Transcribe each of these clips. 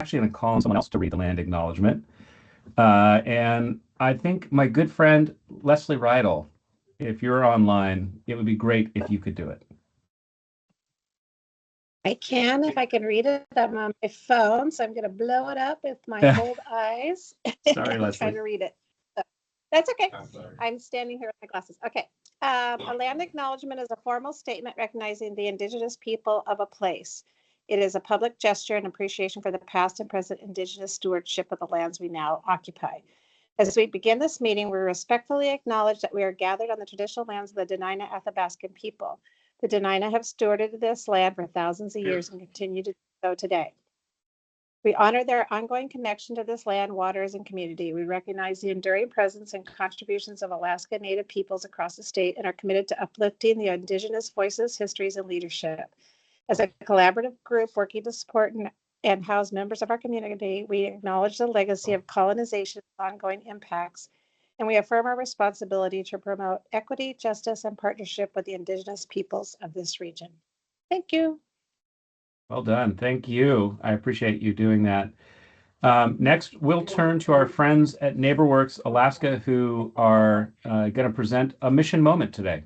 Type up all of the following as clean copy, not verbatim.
actually going to call on someone else to read the land acknowledgement. And I think my good friend Leslie Rydell, if you're online, it would be great if you could do it. I can if I can read it. I'm on my phone, so I'm going to blow it up with my old eyes. Sorry, Leslie. Trying to read it. So, that's okay. I'm standing here with my glasses. Okay. A land acknowledgement is a formal statement recognizing the indigenous people of a place. It is a public gesture and appreciation for the past and present indigenous stewardship of the lands we now occupy. As we begin this meeting, we respectfully acknowledge that we are gathered on the traditional lands of the Dena'ina Athabascan people. The Dena'ina have stewarded this land for thousands of years and continue to do so today. We honor their ongoing connection to this land, waters, and community. We recognize the enduring presence and contributions of Alaska Native peoples across the state and are committed to uplifting the indigenous voices, histories, and leadership. As a collaborative group working to support and house members of our community, we acknowledge the legacy of colonization and ongoing impacts, and we affirm our responsibility to promote equity, justice, and partnership with the indigenous peoples of this region. Thank you. Well done. Thank you. I appreciate you doing that. Next, we'll turn to our friends at NeighborWorks Alaska who are going to present a mission moment today.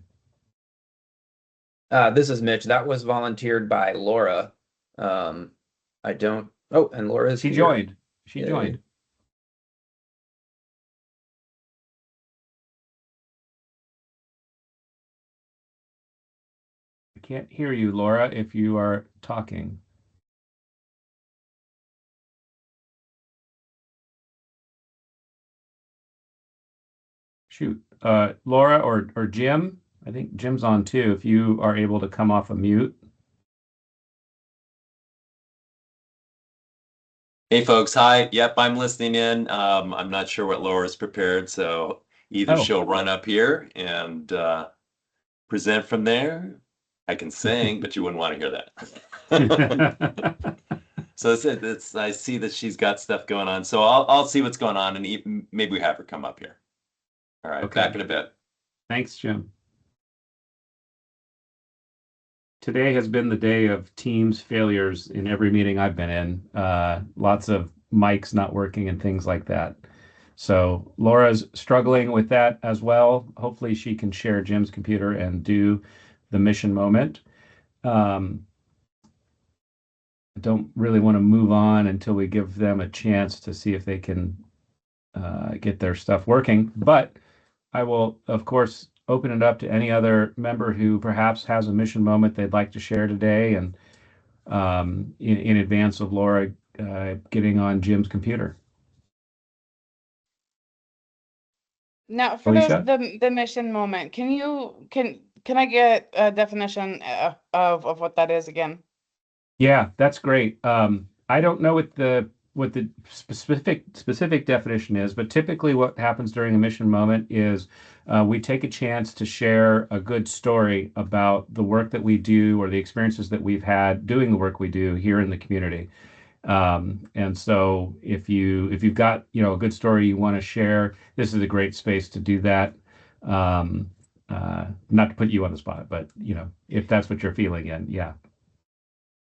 This is Mitch. That was volunteered by Laura. I don't. Oh, and Laura is She here. joined. She joined. I can't hear you, Laura, if you are talking. Shoot. Laura or Jim? I think Jim's on too, if you are able to come off of mute. Hey folks, hi. Yep, I'm listening in. I'm not sure what Laura's prepared, so either she'll run up here and present from there. I can sing, but you wouldn't want to hear that. So I see that she's got stuff going on, so I'll see what's going on, and maybe we have her come up here. All right, back in a bit. Thanks, Jim. Today has been the day of Teams failures in every meeting I've been in. Lots of mics not working and things like that. So Laura's struggling with that as well. Hopefully she can share Jim's computer and do the mission moment. I don't really want to move on until we give them a chance to see if they can get their stuff working. But I will, of course, open it up to any other member who perhaps has a mission moment they'd like to share today, and in advance of Laura getting on Jim's computer. Now, for the mission moment, can I get a definition of what that is again? Yeah, that's great. I don't know what the specific definition is, but typically what happens during a mission moment is we take a chance to share a good story about the work that we do or the experiences that we've had doing the work we do here in the community. And so if you've got a good story you want to share, this is a great space to do that. Not to put you on the spot, but if that's what you're feeling, yeah.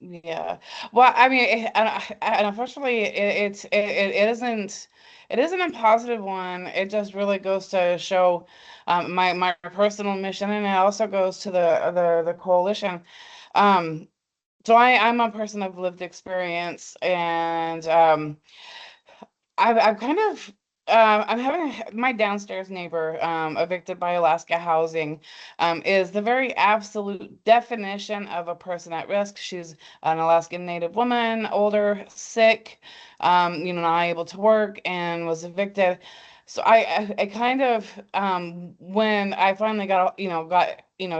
Yeah. Well, I mean, and unfortunately, it isn't a positive one. It just really goes to show my personal mission, and it also goes to the coalition. So I'm a person of lived experience, and I've kind of I'm having my downstairs neighbor evicted by Alaska Housing is the very absolute definition of a person at risk. She's an Alaskan Native woman, older, sick, not able to work, and was evicted. So I kind of when I finally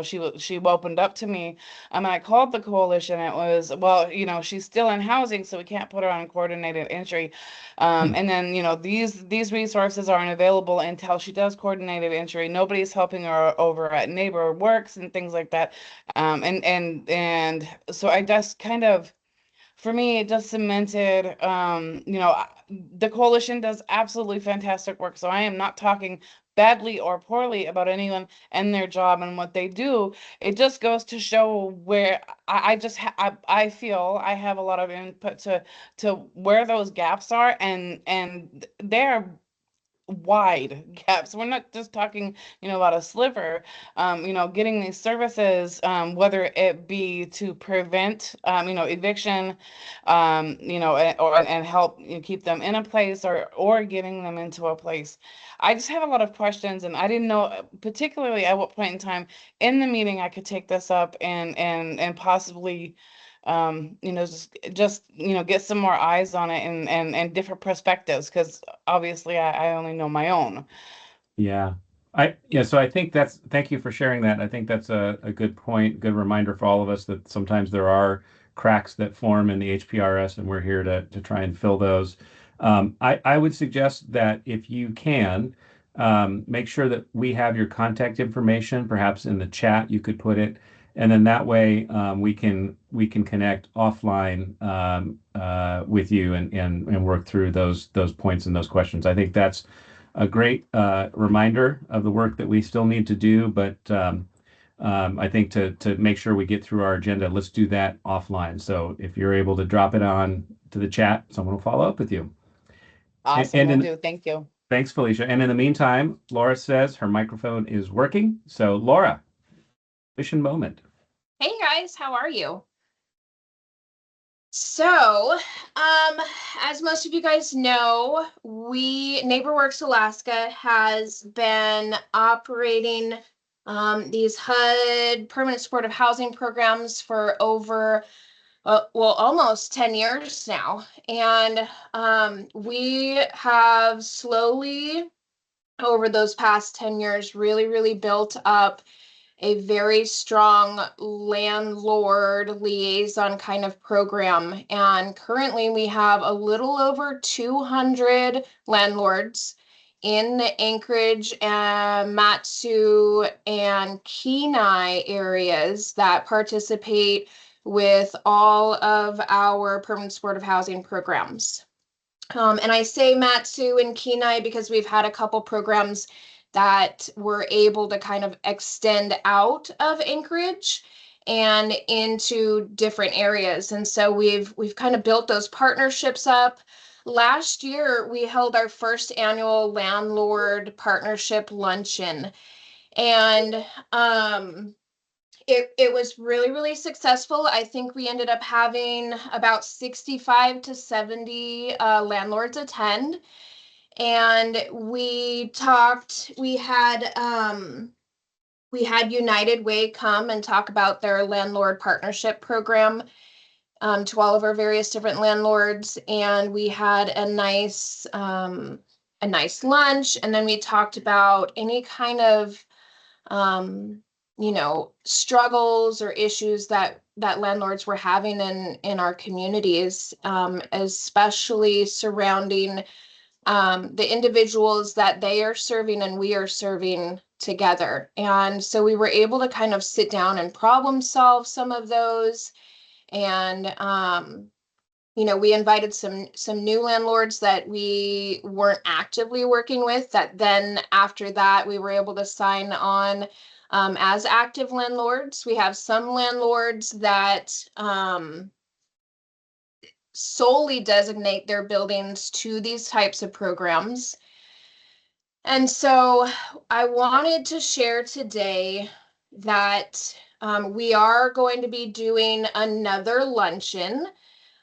she opened up to me, and I called the coalition. It was, well, she's still in housing, so we can't put her on coordinated entry. And then these resources aren't available until she does coordinated entry. Nobody's helping her over at Neighbor Works and things like that. And so I just kind of, for me, it just cemented, the coalition does absolutely fantastic work. So I am not talking badly or poorly about anyone and their job and what they do. It just goes to show where I feel I have a lot of input to where those gaps are, and they're wide gaps. We're not just talking, about a sliver. Getting these services, whether it be to prevent, eviction, and help keep them in a place, or getting them into a place. I just have a lot of questions, and I didn't know, particularly at what point in time in the meeting I could take this up and possibly just get some more eyes on it, and different perspectives, because obviously I only know my own. Yeah. So I think thank you for sharing that. I think that's a good point, good reminder for all of us that sometimes there are cracks that form in the HPRS, and we're here to try and fill those. I would suggest that if you can, make sure that we have your contact information, perhaps in the chat you could put it, and then that way we can connect offline with you and work through those points and those questions. I think that's a great reminder of the work that we still need to do, but I think to make sure we get through our agenda, let's do that offline. So if you're able to drop it on to the chat, someone will follow up with you. Awesome, will do. Thank you. Thanks, Felicia. And in the meantime, Laura says her microphone is working. So Laura, mission moment. Hey guys, how are you? So, as most of you guys know, NeighborWorks Alaska has been operating these HUD permanent supportive housing programs for over, almost 10 years now. And we have slowly, over those past 10 years, really built up a very strong landlord liaison kind of program. And currently we have a little over 200 landlords in the Anchorage and Matsu and Kenai areas that participate with all of our permanent supportive housing programs. And I say Matsu and Kenai because we've had a couple programs that were able to kind of extend out of Anchorage and into different areas. And so we've kind of built those partnerships up. Last year, we held our first annual landlord partnership luncheon. And it was really successful. I think we ended up having about 65 to 70 landlords attend. And we had United Way come and talk about their landlord partnership program to all of our various different landlords. And we had a nice lunch. And then we talked about any kind of, struggles or issues that landlords were having in our communities, especially surrounding the individuals that they are serving and we are serving together. And so we were able to kind of sit down and problem solve some of those. And, we invited some new landlords that we weren't actively working with, that then after that, we were able to sign on as active landlords. We have some landlords that solely designate their buildings to these types of programs. And so I wanted to share today that we are going to be doing another luncheon.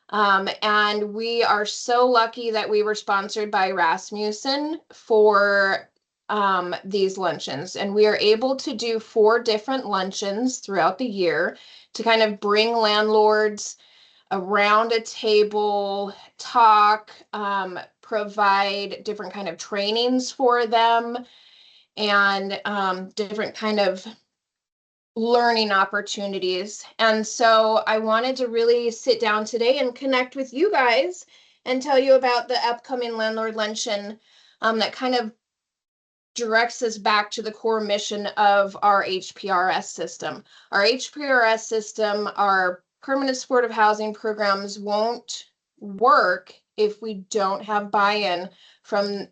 And we are so lucky that we were sponsored by Rasmussen for these luncheons. And we are able to do 4 different luncheons throughout the year to kind of bring landlords around a table, talk, provide different kind of trainings for them, and different kind of learning opportunities. And so I wanted to really sit down today and connect with you guys and tell you about the upcoming landlord luncheon that kind of directs us back to the core mission of our HPRS system. Our HPRS system, our permanent supportive housing programs, won't work if we don't have buy-in from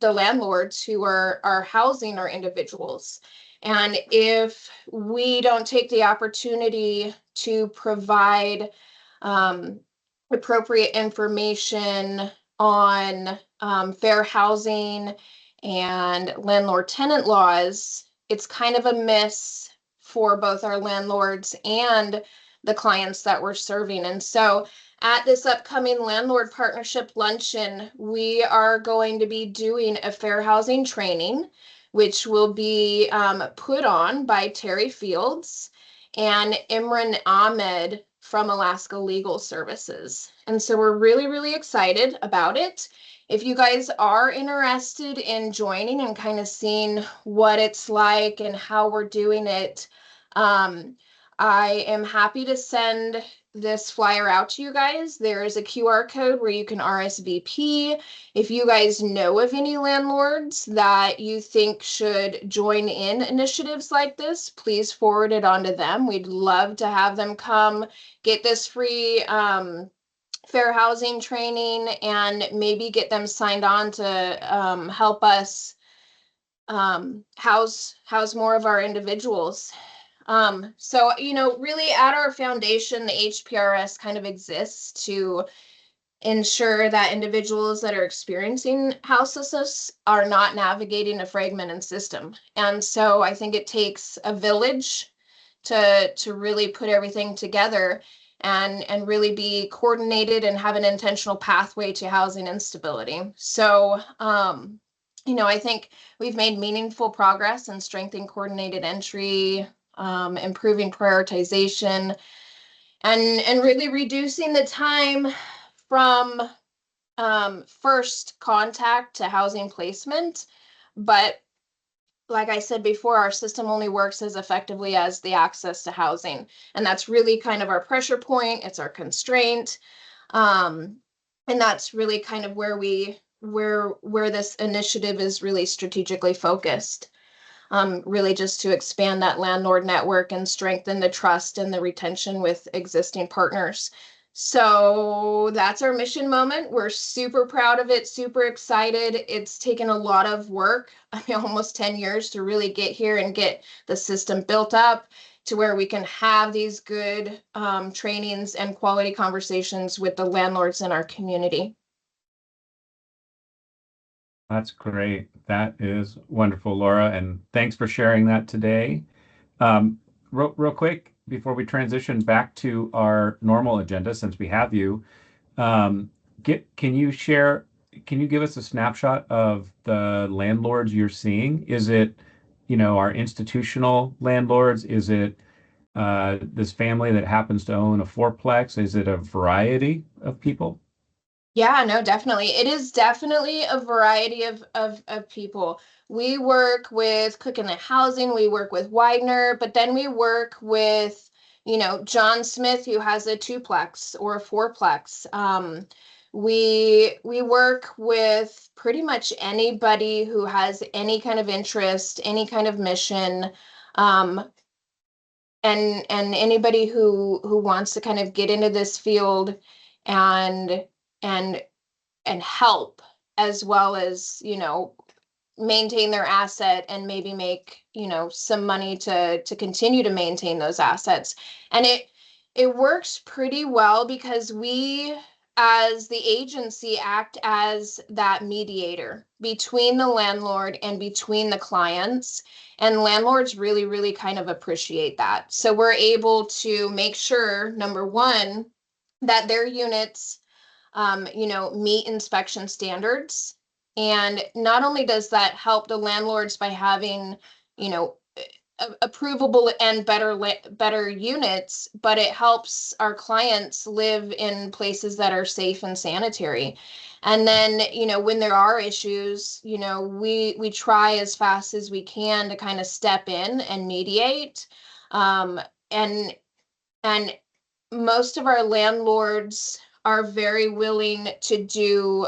the landlords who are housing our individuals. And if we don't take the opportunity to provide appropriate information on fair housing and landlord-tenant laws, it's kind of a miss for both our landlords and the clients that we're serving. And so at this upcoming landlord partnership luncheon, we are going to be doing a fair housing training, which will be put on by Terry Fields and Imran Ahmed from Alaska Legal Services. And so we're really, really excited about it. If you guys are interested in joining and kind of seeing what it's like and how we're doing it, I am happy to send this flyer out to you guys. There is a QR code where you can RSVP. If you guys know of any landlords that you think should join in initiatives like this, please forward it on to them. We'd love to have them come get this free fair housing training and maybe get them signed on to help us house more of our individuals. So, really at our foundation, the HPRS kind of exists to ensure that individuals that are experiencing houselessness are not navigating a fragmented system. And so I think it takes a village to really put everything together and really be coordinated and have an intentional pathway to housing instability. So, I think we've made meaningful progress in strengthening coordinated entry, improving prioritization, and really reducing the time from first contact to housing placement. But like I said before, our system only works as effectively as the access to housing. And that's really kind of our pressure point. It's our constraint. And that's really kind of where this initiative is really strategically focused. Really just to expand that landlord network and strengthen the trust and the retention with existing partners. So that's our mission moment. We're super proud of it, super excited. It's taken a lot of work, almost 10 years to really get here and get the system built up to where we can have these good trainings and quality conversations with the landlords in our community. That's great. That is wonderful, Laura, and thanks for sharing that today. Real quick, before we transition back to our normal agenda, since we have you, um, can you give us a snapshot of the landlords you're seeing? Is it, our institutional landlords? Is it this family that happens to own a fourplex? Is it a variety of people? Yeah, no, definitely. It is definitely a variety of people. We work with Cook in the Housing, we work with Widener, but then we work with, John Smith, who has a twoplex or a fourplex. We work with pretty much anybody who has any kind of interest, any kind of mission, and anybody who wants to kind of get into this field and and help, as well as maintain their asset and maybe make some money to continue to maintain those assets. And it works pretty well because we as the agency act as that mediator between the landlord and between the clients, and landlords really, really kind of appreciate that. So we're able to make sure, number one, that their units meet inspection standards. And not only does that help the landlords by having, approvable and better units, but it helps our clients live in places that are safe and sanitary. And then, when there are issues, we try as fast as we can to kind of step in and mediate. And most of our landlords are very willing to do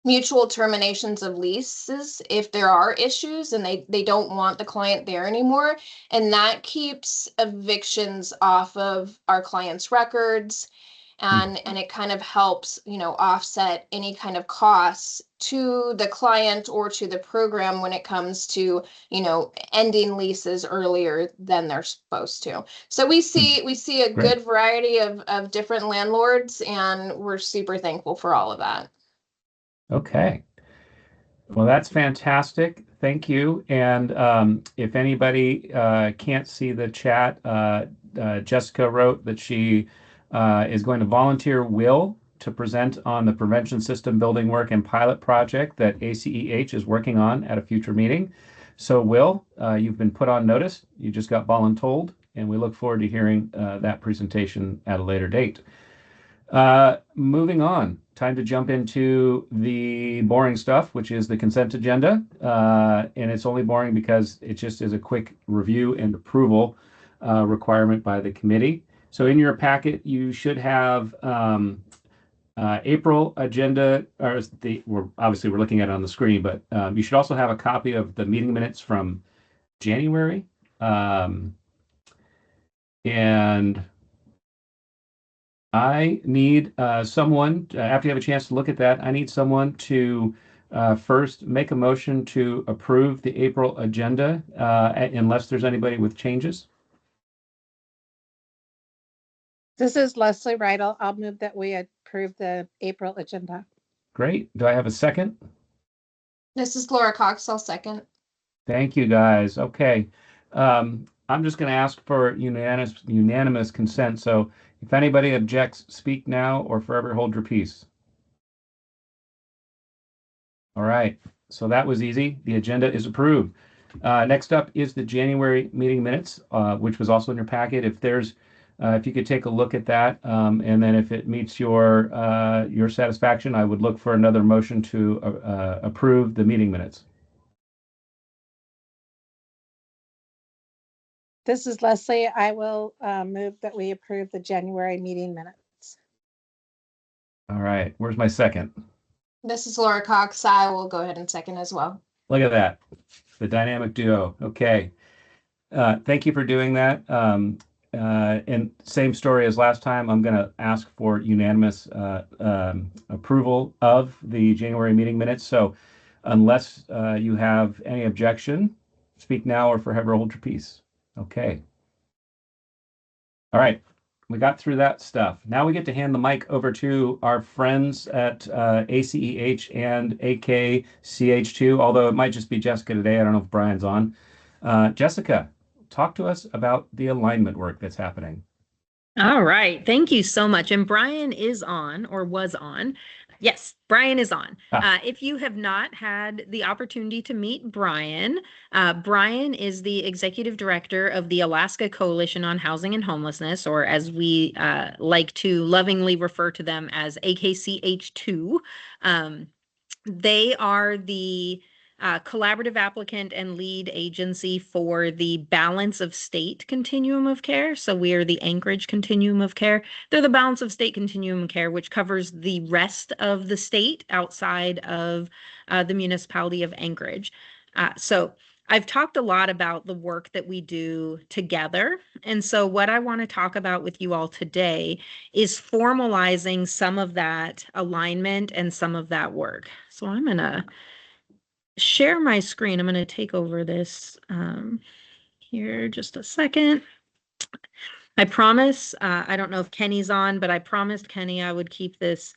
mutual terminations of leases if there are issues and they don't want the client there anymore. And that keeps evictions off of our clients' records. and it kind of helps, offset any kind of costs to the client or to the program when it comes to, ending leases earlier than they're supposed to. So we see a Great. good variety of different landlords, and we're super thankful for all of that. Okay. Well, that's fantastic. Thank you. And if anybody can't see the chat, Jessica wrote that she is going to volunteer Will to present on the prevention system building work and pilot project that ACEH is working on at a future meeting. So, Will, you've been put on notice. You just got voluntold, and we look forward to hearing that presentation at a later date. Moving on, time to jump into the boring stuff, which is the consent agenda. And it's only boring because it just is a quick review and approval requirement by the committee. So in your packet, you should have April agenda, or we're looking at it on the screen, but you should also have a copy of the meeting minutes from January. And I need someone, after you have a chance to look at that, I need someone to first make a motion to approve the April agenda, unless there's anybody with changes. This is Leslie Riddle. I'll move that we approve the April agenda. Great. Do I have a second? This is Laura Cox. I'll second. Thank you, guys. Okay. I'm just going to ask for unanimous consent. So if anybody objects, speak now or forever hold your peace. All right. So that was easy. The agenda is approved. Next up is the January meeting minutes, which was also in your packet. If you could take a look at that, and then if it meets your satisfaction, I would look for another motion to approve the meeting minutes. This is Leslie. I will move that we approve the January meeting minutes. All right. Where's my second? This is Laura Cox. I will go ahead and second as well. Look at that. The dynamic duo. Okay. Thank you for doing that. And same story as last time. I'm going to ask for unanimous approval of the January meeting minutes. So unless you have any objection, speak now or forever hold your peace. Okay. All right. We got through that stuff. Now we get to hand the mic over to our friends at ACEH and AKCH2, although it might just be Jessica today. I don't know if Brian's on. Jessica, talk to us about the alignment work that's happening. All right. Thank you so much. And Brian is on, or was on. Yes, Brian is on. If you have not had the opportunity to meet Brian, Brian is the executive director of the Alaska Coalition on Housing and Homelessness, or as we like to lovingly refer to them as AKCH2. They are the collaborative applicant and lead agency for the Balance of State Continuum of Care. So we are the Anchorage Continuum of Care. They're the Balance of State Continuum of Care, which covers the rest of the state outside of the municipality of Anchorage. So I've talked a lot about the work that we do together. And so what I want to talk about with you all today is formalizing some of that alignment and some of that work. So I'm going to share my screen. I'm going to take over this here just a second. I promise, I don't know if Kenny's on, but I promised Kenny I would keep this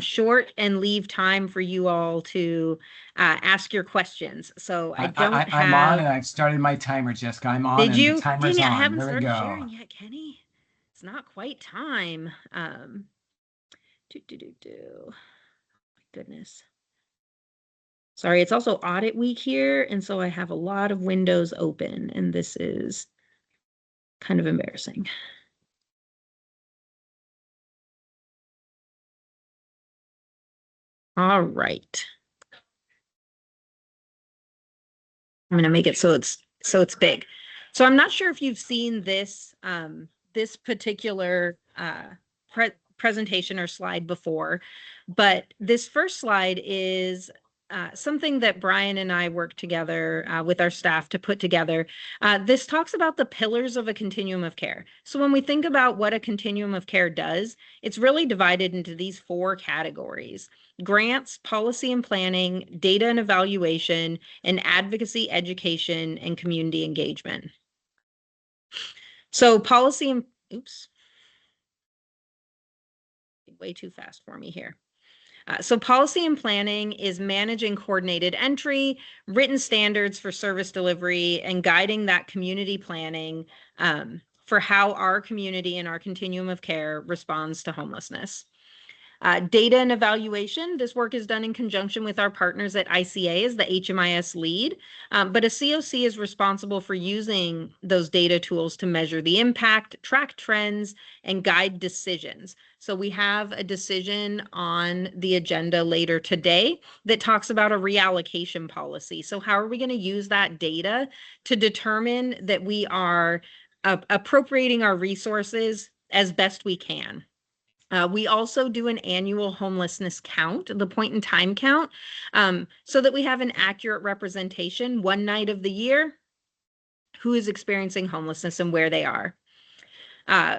short and leave time for you all to ask your questions. So I don't have... I'm on and I've started my timer, Jessica. I'm on. Did you? The timer's Dang it, on. I haven't There started we go. sharing yet, Kenny. It's not quite time. My goodness. Sorry, it's also audit week here, and so I have a lot of windows open, and this is kind of embarrassing. All right. I'm going to make it so it's big. So I'm not sure if you've seen this this particular presentation or slide before, but this first slide is something that Brian and I worked together with our staff to put together. This talks about the pillars of a continuum of care. So when we think about what a continuum of care does, it's really divided into these 4 categories: grants, policy and planning, data and evaluation, and advocacy, education, and community engagement. So policy and, oops, way too fast for me here. So policy and planning is managing coordinated entry, written standards for service delivery, and guiding that community planning for how our community and our continuum of care responds to homelessness. Data and evaluation, this work is done in conjunction with our partners at ICA as the HMIS lead, but a CoC is responsible for using those data tools to measure the impact, track trends, and guide decisions. So we have a decision on the agenda later today that talks about a reallocation policy. So how are we going to use that data to determine that we are appropriating our resources as best we can? We also do an annual homelessness count, the point in time count, so that we have an accurate representation one night of the year, who is experiencing homelessness and where they are.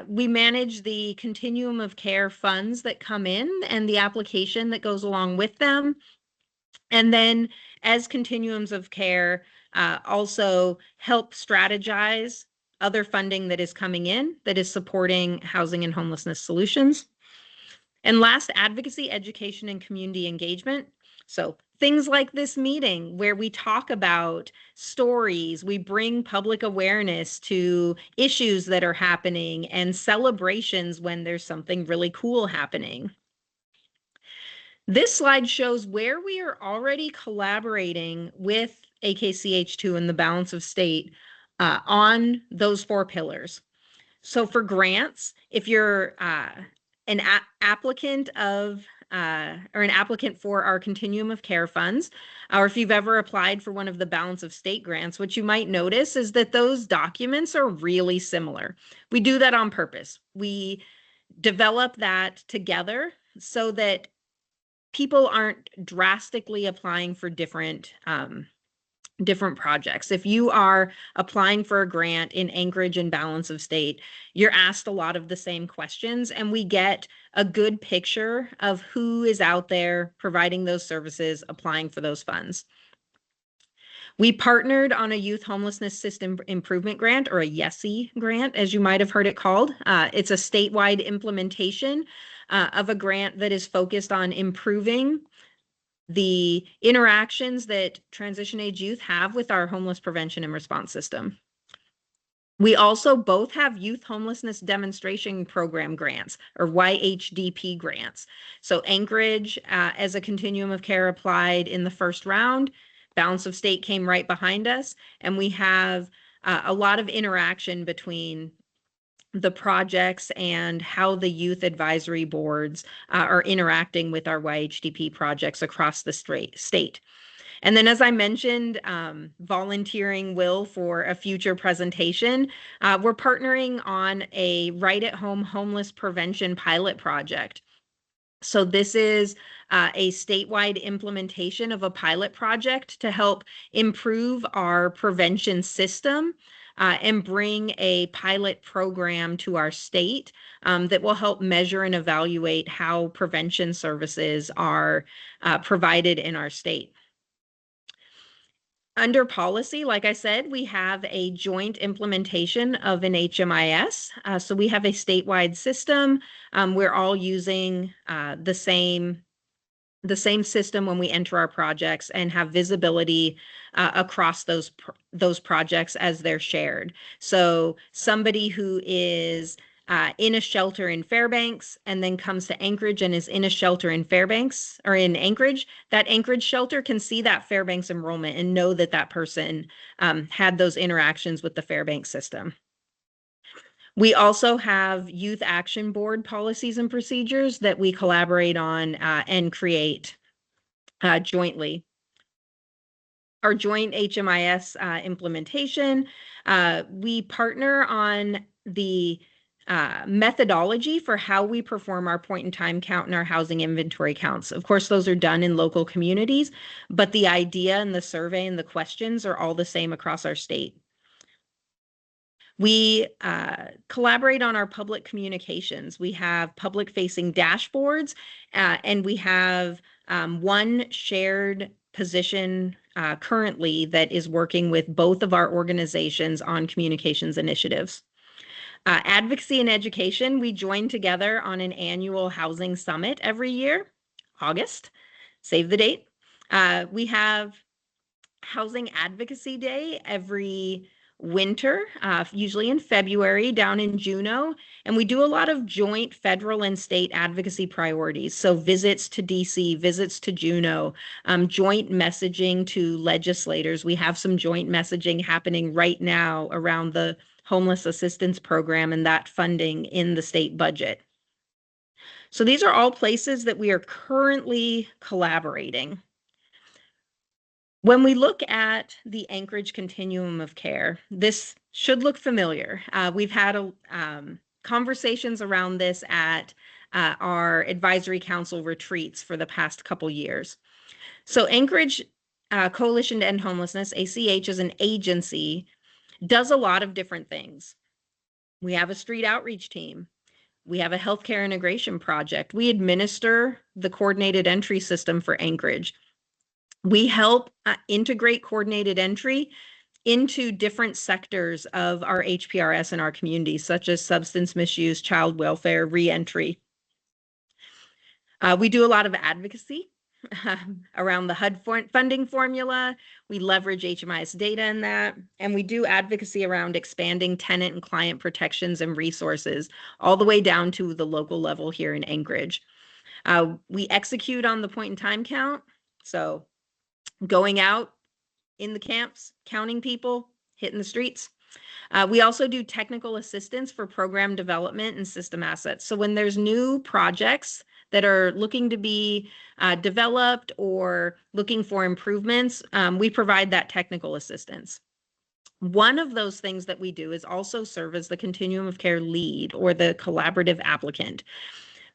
We manage the continuum of care funds that come in and the application that goes along with them. And then as continuums of care, also help strategize other funding that is coming in that is supporting housing and homelessness solutions. And last, advocacy, education, and community engagement. So things like this meeting where we talk about stories, we bring public awareness to issues that are happening and celebrations when there's something really cool happening. This slide shows where we are already collaborating with AKCH2 and the balance of state on those 4 pillars. So for grants, if you're an applicant of or an applicant for our continuum of care funds, or if you've ever applied for one of the balance of state grants, what you might notice is that those documents are really similar. We do that on purpose. We develop that together so that people aren't drastically applying for different projects. If you are applying for a grant in Anchorage and balance of state, you're asked a lot of the same questions, and we get a good picture of who is out there providing those services, applying for those funds. We partnered on a youth homelessness system improvement grant, or a YESI grant, as you might have heard it called. It's a statewide implementation of a grant that is focused on improving the interactions that transition age youth have with our homeless prevention and response system. We also both have youth homelessness demonstration program grants, or YHDP grants. So Anchorage, as a continuum of care, applied in the first round. Balance of state came right behind us, and we have a lot of interaction between the projects and how the youth advisory boards are interacting with our YHDP projects across the state. And then, as I mentioned, volunteering Will for a future presentation. We're partnering on a right-at-home homeless prevention pilot project. So this is a statewide implementation of a pilot project to help improve our prevention system and bring a pilot program to our state that will help measure and evaluate how prevention services are provided in our state. Under policy, like I said, we have a joint implementation of an HMIS. So we have a statewide system. We're all using the same system when we enter our projects and have visibility across those projects as they're shared. So somebody who is in a shelter in Fairbanks and then comes to Anchorage and is in a shelter in Fairbanks or in Anchorage, that Anchorage shelter can see that Fairbanks enrollment and know that that person had those interactions with the Fairbanks system. We also have youth action board policies and procedures that we collaborate on and create jointly. Our joint HMIS implementation, we partner on the methodology for how we perform our point-in-time count and our housing inventory counts. Of course, those are done in local communities, but the idea and the survey and the questions are all the same across our state. We collaborate on our public communications. We have public-facing dashboards, and we have one shared position currently that is working with both of our organizations on communications initiatives. Advocacy and education, we join together on an annual housing summit every year, August, save the date. We have Housing Advocacy Day every winter, usually in February down in Juneau. And we do a lot of joint federal and state advocacy priorities. So visits to DC, visits to Juneau, joint messaging to legislators. We have some joint messaging happening right now around the homeless assistance program and that funding in the state budget. So these are all places that we are currently collaborating. When we look at the Anchorage continuum of care, this should look familiar. We've had conversations around this at our advisory council retreats for the past couple years. So Anchorage Coalition to End Homelessness, ACH, as an agency, does a lot of different things. We have a street outreach team. We have a healthcare integration project. We administer the coordinated entry system for Anchorage. We help integrate coordinated entry into different sectors of our HPRS and our community, such as substance misuse, child welfare, reentry. We do a lot of advocacy around the HUD funding formula. We leverage HMIS data in that, and we do advocacy around expanding tenant and client protections and resources all the way down to the local level here in Anchorage. We execute on the point-in-time count, so going out in the camps, counting people, hitting the streets. We also do technical assistance for program development and system assets. So when there's new projects that are looking to be developed or looking for improvements, we provide that technical assistance. One of those things that we do is also serve as the continuum of care lead or the collaborative applicant.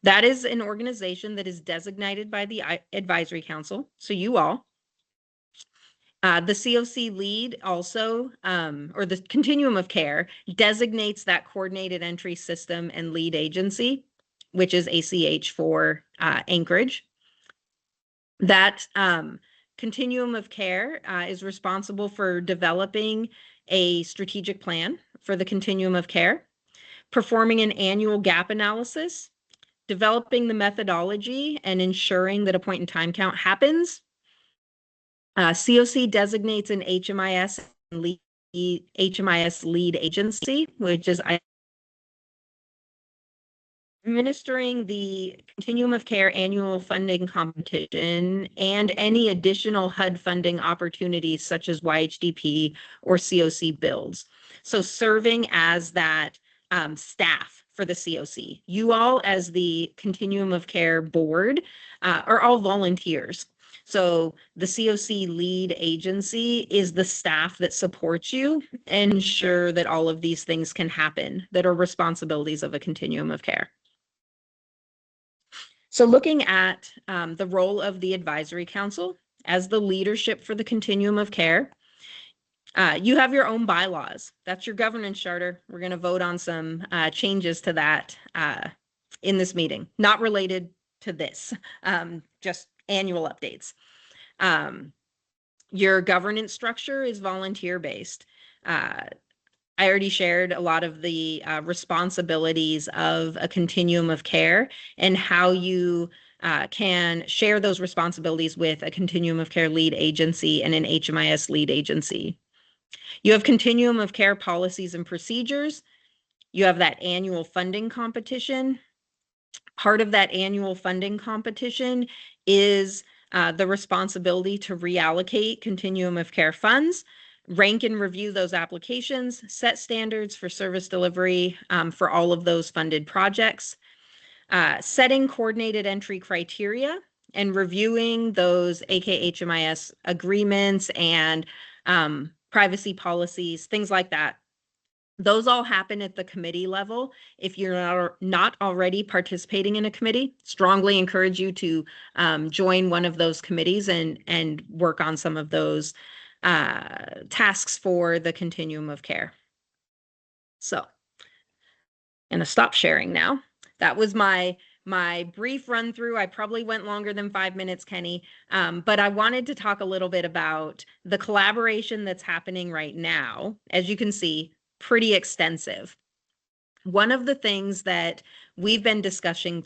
That is an organization that is designated by the advisory council, so you all. The CoC lead also, or the continuum of care, designates that coordinated entry system and lead agency, which is ACH for Anchorage. That continuum of care is responsible for developing a strategic plan for the continuum of care, performing an annual gap analysis, developing the methodology, and ensuring that a point-in-time count happens. CoC designates an HMIS lead agency, which is administering the continuum of care annual funding competition and any additional HUD funding opportunities such as YHDP or CoC builds. So serving as that staff for the CoC. You all as the continuum of care board are all volunteers. So the CoC lead agency is the staff that supports you and ensure that all of these things can happen that are responsibilities of a continuum of care. So looking at the role of the advisory council as the leadership for the continuum of care, you have your own bylaws. That's your governance charter. We're going to vote on some changes to that in this meeting, not related to this, just annual updates. Your governance structure is volunteer-based. I already shared a lot of the responsibilities of a continuum of care and how you can share those responsibilities with a continuum of care lead agency and an HMIS lead agency. You have continuum of care policies and procedures. You have that annual funding competition. Part of that annual funding competition is the responsibility to reallocate continuum of care funds, rank and review those applications, set standards for service delivery for all of those funded projects, setting coordinated entry criteria and reviewing those AKHMIS agreements and privacy policies, things like that. Those all happen at the committee level. If you're not already participating in a committee, strongly encourage you to join one of those committees and work on some of those tasks for the continuum of care. So, I'm gonna stop sharing now. That was my brief run through. I probably went longer than 5 minutes, Kenny, but I wanted to talk a little bit about the collaboration that's happening right now. As you can see, pretty extensive. One of the things that we've been discussing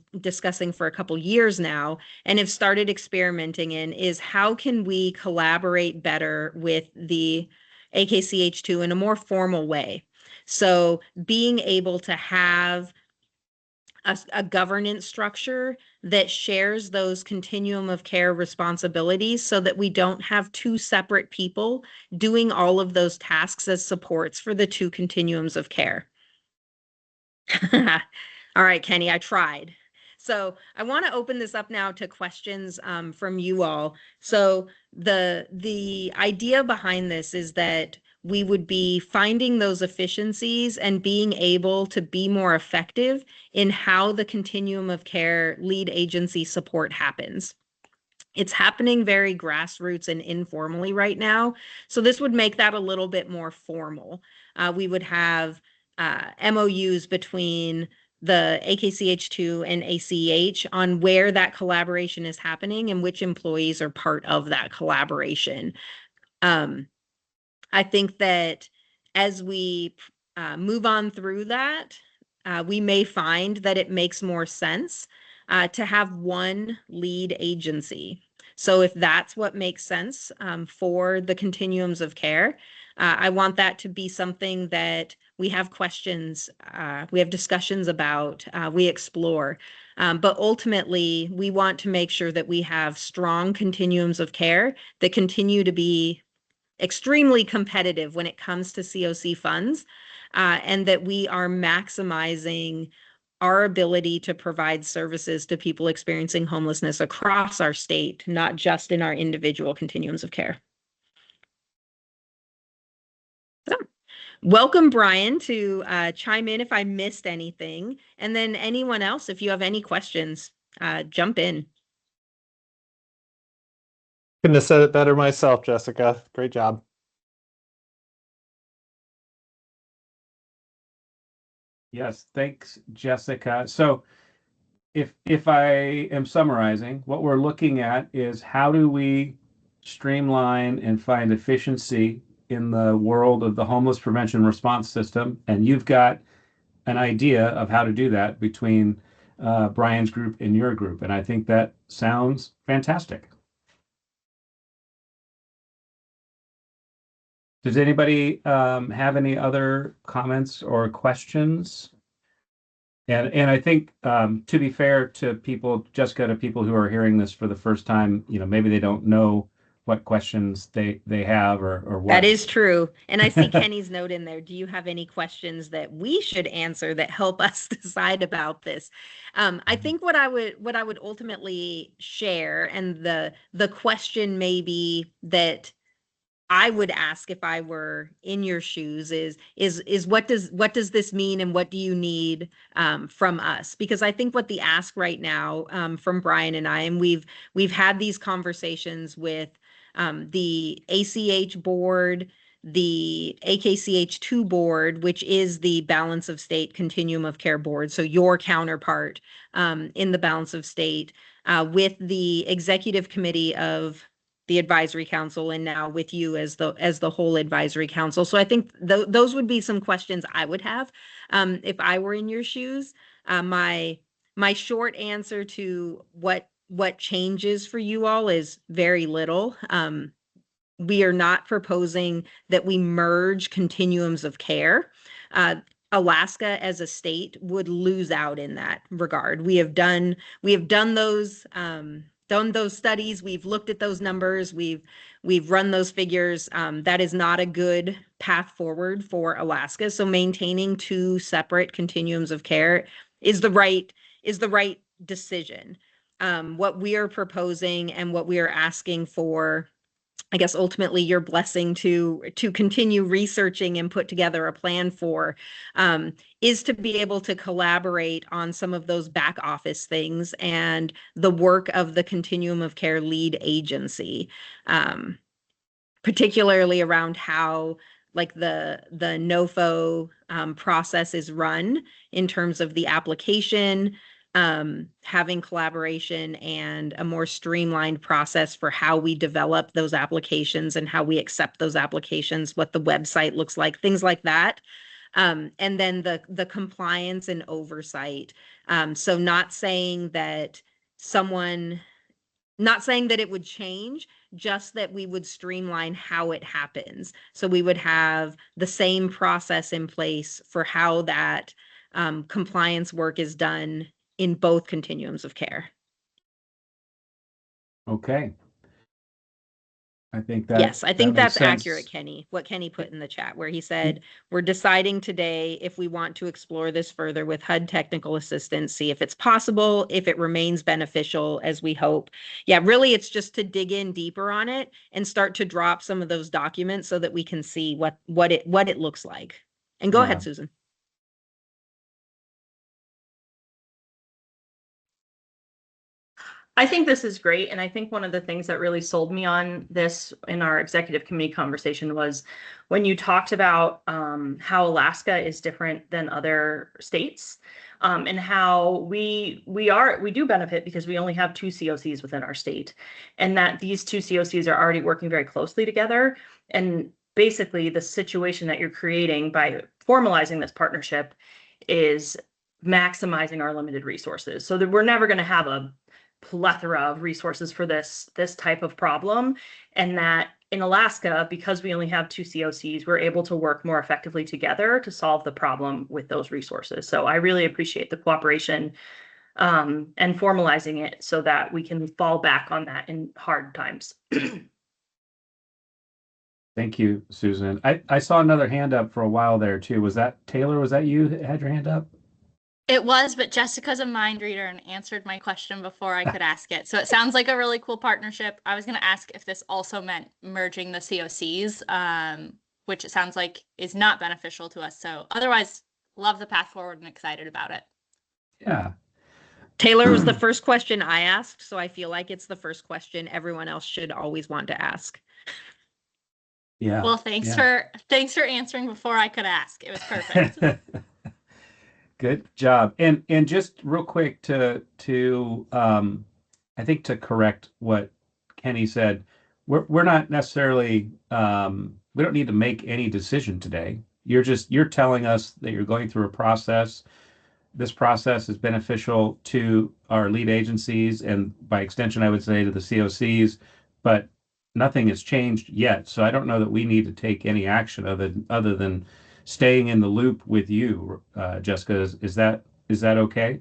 for a couple years now and have started experimenting in is how can we collaborate better with the AKCH2 in a more formal way. So being able to have a governance structure that shares those continuum of care responsibilities so that we don't have two separate people doing all of those tasks as supports for the two continuums of care. All right, Kenny, I tried. So I want to open this up now to questions from you all. So the idea behind this is that we would be finding those efficiencies and being able to be more effective in how the continuum of care lead agency support happens. It's happening very grassroots and informally right now. So this would make that a little bit more formal. We would have MOUs between the AKCH2 and ACH on where that collaboration is happening and which employees are part of that collaboration. I think that as we move on through that, we may find that it makes more sense to have one lead agency. So if that's what makes sense for the continuums of care, I want that to be something that we have questions, we have discussions about, we explore. But ultimately, we want to make sure that we have strong continuums of care that continue to be extremely competitive when it comes to CoC funds, and that we are maximizing our ability to provide services to people experiencing homelessness across our state, not just in our individual continuums of care. So, welcome, Brian, to chime in if I missed anything. And then anyone else, if you have any questions, jump in. Couldn't have said it better myself, Jessica. Great job. Yes, thanks, Jessica. So if I am summarizing, what we're looking at is how do we streamline and find efficiency in the world of the homeless prevention response system? And you've got an idea of how to do that between Brian's group and your group. And I think that sounds fantastic. Does anybody have any other comments or questions? And I think to be fair to people, Jessica, to people who are hearing this for the first time, maybe they don't know what questions they have or what. That is true. And I see Kenny's note in there. Do you have any questions that we should answer that help us decide about this? I think what I would ultimately share, and the question maybe that I would ask if I were in your shoes is what does this mean and what do you need from us? Because I think what the ask right now from Brian and I, and we've had these conversations with the ACH board, the AKCH2 board, which is the Balance of State Continuum of Care board, so your counterpart in the Balance of State, with the executive committee of the advisory council, and now with you as the whole advisory council. So I think those would be some questions I would have if I were in your shoes. My short answer to what changes for you all is very little. We are not proposing that we merge continuums of care. Alaska as a state would lose out in that regard. We have done those studies. We've looked at those numbers. We've run those figures. That is not a good path forward for Alaska. So maintaining two separate continuums of care is the right decision. What we are proposing and what we are asking for I guess ultimately your blessing to continue researching and put together a plan for, is to be able to collaborate on some of those back office things and the work of the continuum of care lead agency, particularly around how like the NOFO process is run in terms of the application, having collaboration and a more streamlined process for how we develop those applications and how we accept those applications, what the website looks like, things like that. And then the compliance and oversight. So not saying that it would change, just that we would streamline how it happens. So we would have the same process in place for how that compliance work is done in both continuums of care. Okay. I think Yes, I think that's sense. accurate, Kenny, what Kenny put in the chat, where he said, we're deciding today if we want to explore this further with HUD technical assistance, see if it's possible, if it remains beneficial as we hope. Yeah, really, it's just to dig in deeper on it and start to drop some of those documents so that we can see what it looks like. And go ahead, Susan. I think this is great. And I think one of the things that really sold me on this in our executive committee conversation was when you talked about how Alaska is different than other states, and how we do benefit because we only have 2 CoCs within our state, and that these 2 CoCs are already working very closely together. And basically the situation that you're creating by formalizing this partnership is maximizing our limited resources, so that we're never going to have a plethora of resources for this type of problem. And that in Alaska, because we only have 2 CoCs, we're able to work more effectively together to solve the problem with those resources. So I really appreciate the cooperation and formalizing it so that we can fall back on that in hard times. Thank you, Susan. I saw another hand up for a while there too. Was that Taylor? Was that you that had your hand up? It was, but Jessica's a mind reader and answered my question before I could ask it. So it sounds like a really cool partnership. I was going to ask if this also meant merging the CoCs, which it sounds like is not beneficial to us. So otherwise, love the path forward and excited about it. Yeah. Taylor was the first question I asked, so I feel like it's the first question everyone else should always want to ask. Yeah. Well, thanks for answering before I could ask. It was perfect. Good job. And just real quick to I think to correct what Kenny said, we're not necessarily we don't need to make any decision today. You're telling us that you're going through a process. This process is beneficial to our lead agencies and by extension, I would say to the CoCs, but nothing has changed yet. So I don't know that we need to take any action other than staying in the loop with you, Jessica. Is that okay?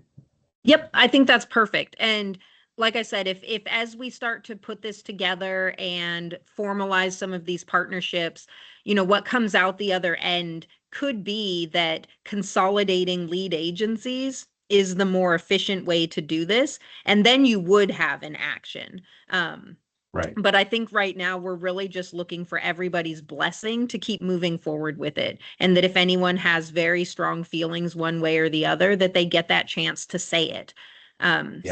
Yep, I think that's perfect. And like I said, if as we start to put this together and formalize some of these partnerships, what comes out the other end could be that consolidating lead agencies is the more efficient way to do this. And then you would have an action. Right. But I think right now we're really just looking for everybody's blessing to keep moving forward with it. And that if anyone has very strong feelings one way or the other, that they get that chance to say it.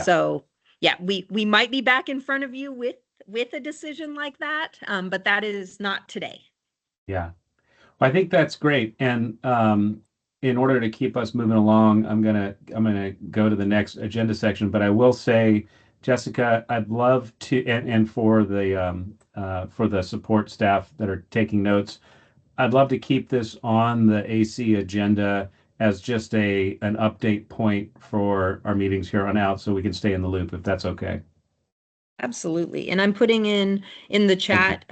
So yeah, we might be back in front of you with a decision like that, but that is not today. Yeah, well, I think that's great. And in order to keep us moving along, I'm gonna go to the next agenda section. But I will say, Jessica, I'd love to, and for the support staff that are taking notes, I'd love to keep this on the AC agenda as just an update point for our meetings here on out, so we can stay in the loop if that's okay. Absolutely. And I'm putting in the chat,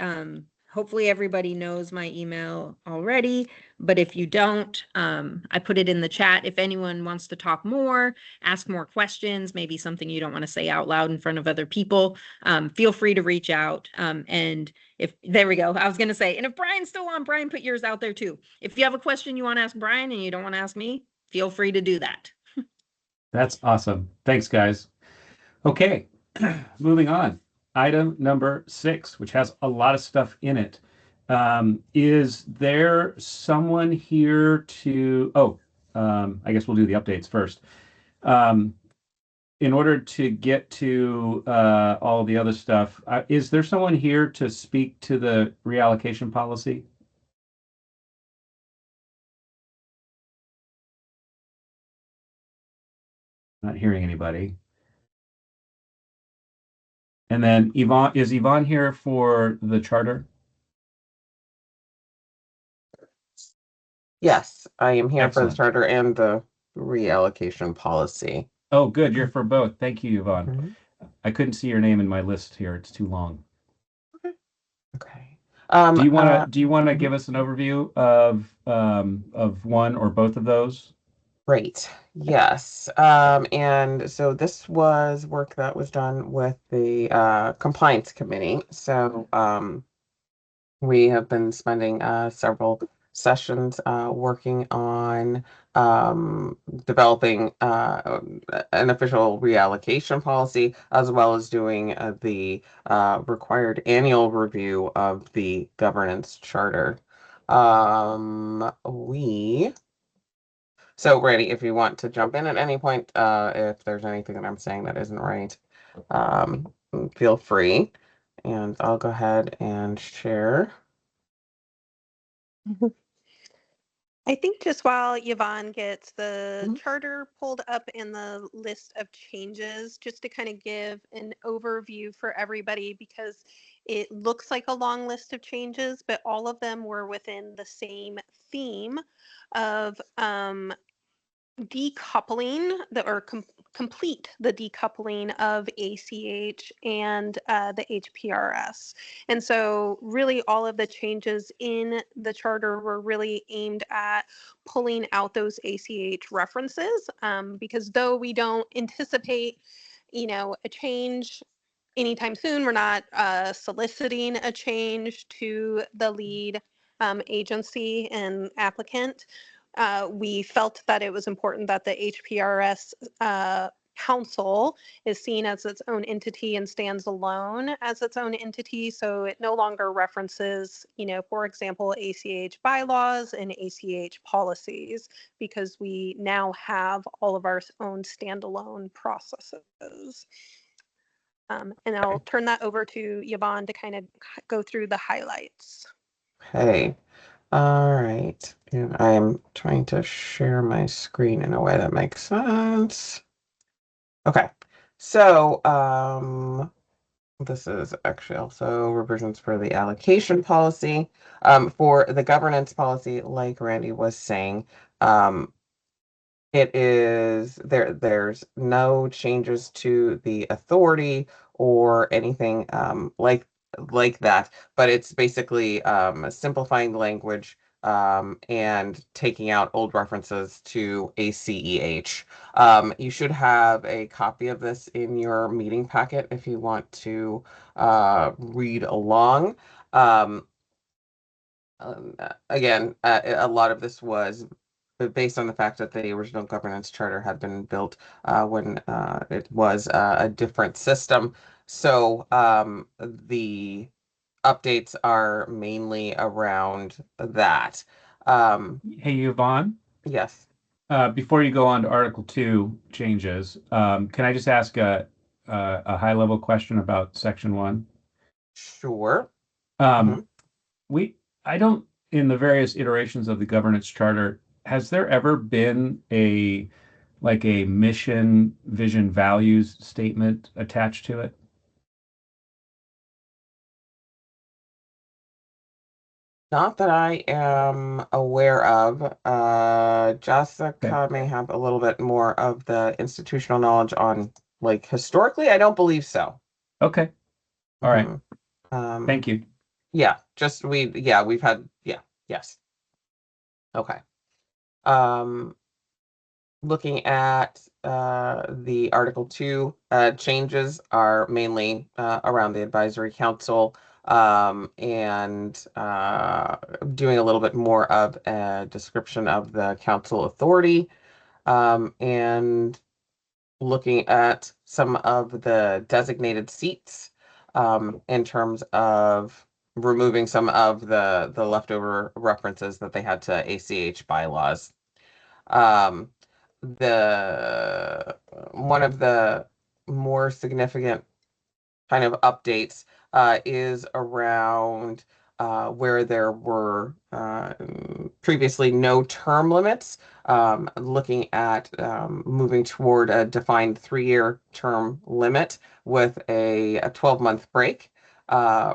hopefully everybody knows my email already, but if you don't, I put it in the chat. If anyone wants to talk more, ask more questions, maybe something you don't want to say out loud in front of other people, feel free to reach out. And there we go. I was going to say, and if Brian's still on, Brian, put yours out there too. If you have a question you want to ask Brian and you don't want to ask me, feel free to do that. That's awesome. Thanks, guys. Okay, moving on. item number 6, which has a lot of stuff in it. Is there someone here to, I guess we'll do the updates first. In order to get to all the other stuff, is there someone here to speak to the reallocation policy? Not hearing anybody. And then Yvonne, is Yvonne here for the charter? Yes, I am here for the Excellent. charter and the reallocation policy. Oh, good. You're for both. Thank you, Yvonne. Mhm. I couldn't see your name in my list here. It's too long. Okay. Do you want to give us an overview of one or both of those? Great. Yes. And so this was work that was done with the compliance committee. So we have been spending several sessions working on developing an official reallocation policy, as well as doing the required annual review of the governance charter. So Randy, if you want to jump in at any point, if there's anything that I'm saying that isn't right, feel free. And I'll go ahead and share. I think just while Yvonne gets the charter pulled up in the list of changes, just to kind of give an overview for everybody, because it looks like a long list of changes, but all of them were within the same theme of decoupling complete the decoupling of ACH and the HPRS. And so really all of the changes in the charter were really aimed at pulling out those ACH references, because though we don't anticipate, a change anytime soon, we're not soliciting a change to the lead agency and applicant. We felt that it was important that the HPRS council is seen as its own entity and stands alone as its own entity. So it no longer references, for example, ACH bylaws and ACH policies, because we now have all of our own standalone processes. And I'll turn that over to Yvonne to kind of go through the highlights. Okay. All right. And I'm trying to share my screen in a way that makes sense. Okay. So this is actually also revisions for the allocation policy. For the governance policy, like Randy was saying, it is there's no changes to the authority or anything like that, but it's basically simplifying the language and taking out old references to ACEH. You should have a copy of this in your meeting packet if you want to read along. Again, a lot of this was based on the fact that the original governance charter had been built when it was a different system. So the updates are mainly around that. Hey, Yvonne, Yes, before you go on to Article 2 changes, can I just ask a high-level question about Section 1? sure. Um, I don't, in the various iterations of the governance charter, has there ever been a mission, vision, values statement attached to it? Not that I am aware of. Jessica may have a little bit more of the institutional knowledge on, like, historically. I don't believe so. Okay. All right. Thank you. Yeah, we've had, yes. Okay. Looking at the Article 2 changes are mainly around the advisory council, and doing a little bit more of a description of the council authority, and looking at some of the designated seats, in terms of removing some of the leftover references that they had to ACH bylaws. Um, one of the more significant kind of updates is around where there were previously no term limits, looking at moving toward a defined 3-year term limit with a 12-month break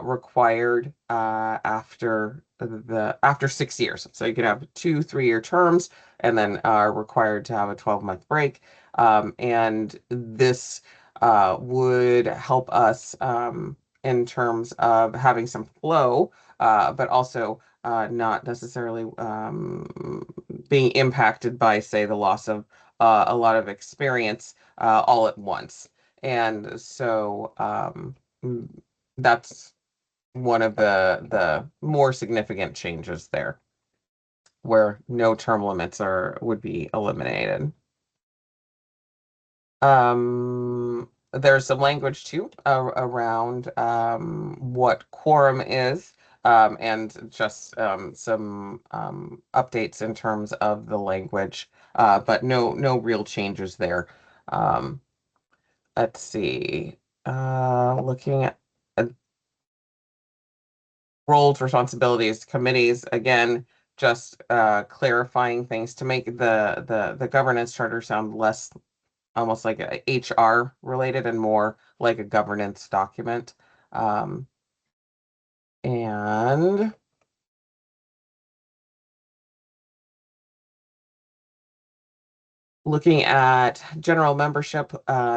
required after 6 years. So you can have 2 3-year terms and then are required to have a 12-month break. And this would help us in terms of having some flow, but also not necessarily being impacted by, say, the loss of a lot of experience all at once. And so that's one of the more significant changes there, where no term limits would be eliminated. There's some language too around what quorum is, and just some updates in terms of the language, but no real changes there. Let's see. Looking at roles, responsibilities, committees, again, just clarifying things to make the governance charter sound less almost like a HR related and more like a governance document. And looking at general membership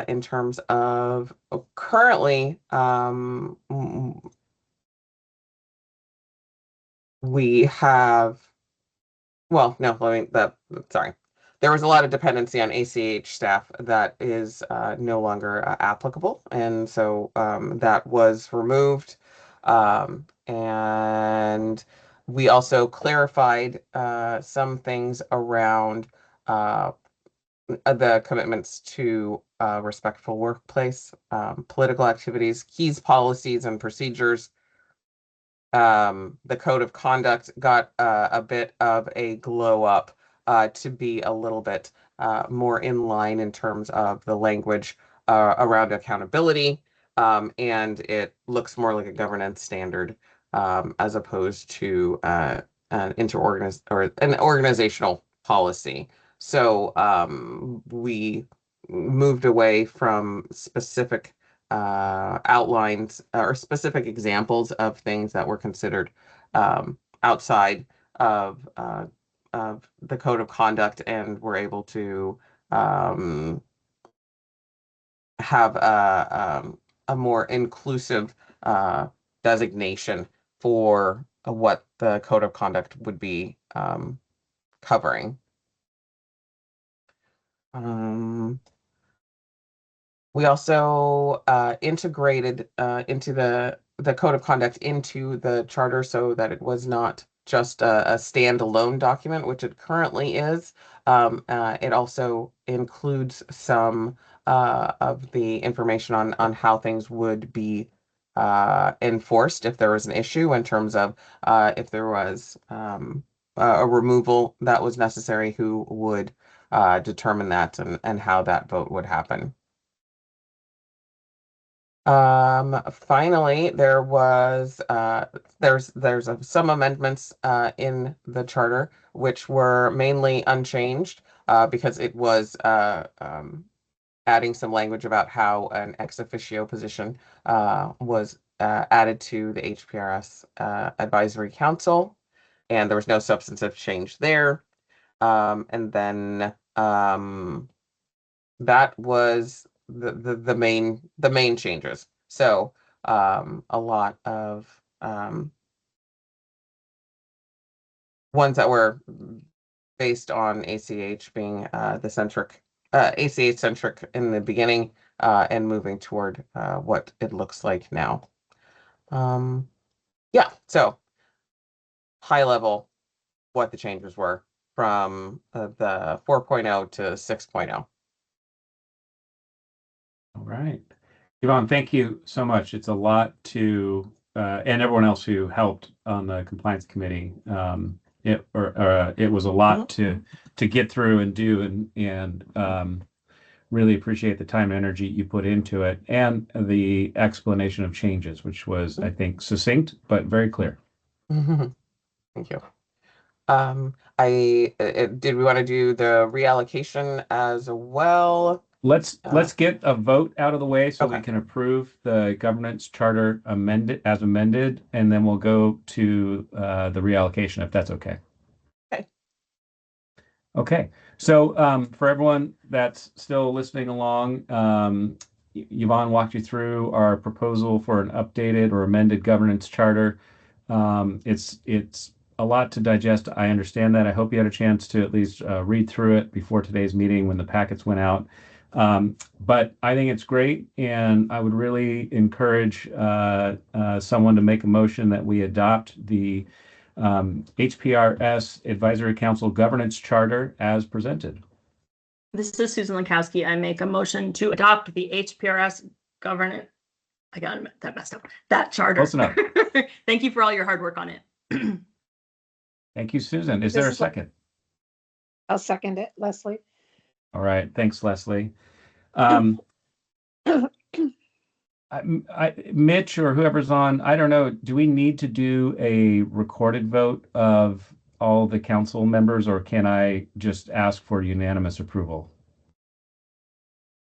in terms of currently, we have, well, no, sorry. There was a lot of dependency on ACH staff that is no longer applicable. And so that was removed. And we also clarified some things around the commitments to respectful workplace, political activities, keys, policies, and procedures. The code of conduct got a bit of a glow up to be a little bit more in line in terms of the language around accountability, and it looks more like a governance standard as opposed to an organizational policy. So we moved away from specific outlines or specific examples of things that were considered outside of the code of conduct, and were able to have a more inclusive designation for what the code of conduct would be covering. We also integrated into the code of conduct into the charter so that it was not just a standalone document, which it currently is. It also includes some of the information on how things would be enforced if there was an issue, in terms of if there was a removal that was necessary, who would determine that, and how that vote would happen. Finally, there's some amendments in the charter which were mainly unchanged because it was adding some language about how an ex officio position was added to the HPRS Advisory Council, and there was no substantive change there. And then that was the main changes. So a lot of ones that were based on ACH being the ACH centric in the beginning, and moving toward what it looks like now. Yeah, so high level, what the changes were from the 4.0 to 6.0. All right. Yvonne, thank you so much. It's a lot to, and everyone else who helped on the compliance committee. It was a lot to get through and do, and really appreciate the time and energy you put into it, and the explanation of changes, which was, I think, succinct but very clear. Thank you. Did we want to do the reallocation as well? Let's get a vote out of the way so we Okay. can approve the governance charter amended, and then we'll go to the reallocation, if that's okay. Okay. Okay. So for everyone that's still listening along, Yvonne walked you through our proposal for an updated or amended governance charter. It's a lot to digest. I understand that. I hope you had a chance to at least read through it before today's meeting when the packets went out. But I think it's great, and I would really encourage someone to make a motion that we adopt the HPRS Advisory Council Governance Charter as presented. This is Susan Lankowski. I make a motion to adopt the HPRS governance. I got that messed up. That charter. Close enough. Thank you for all your hard work on it. Thank you, Susan. Is there a second? I'll second it, Leslie. All right. Thanks, Leslie. Mitch or whoever's on, I don't know, do we need to do a recorded vote of all the council members, or can I just ask for unanimous approval?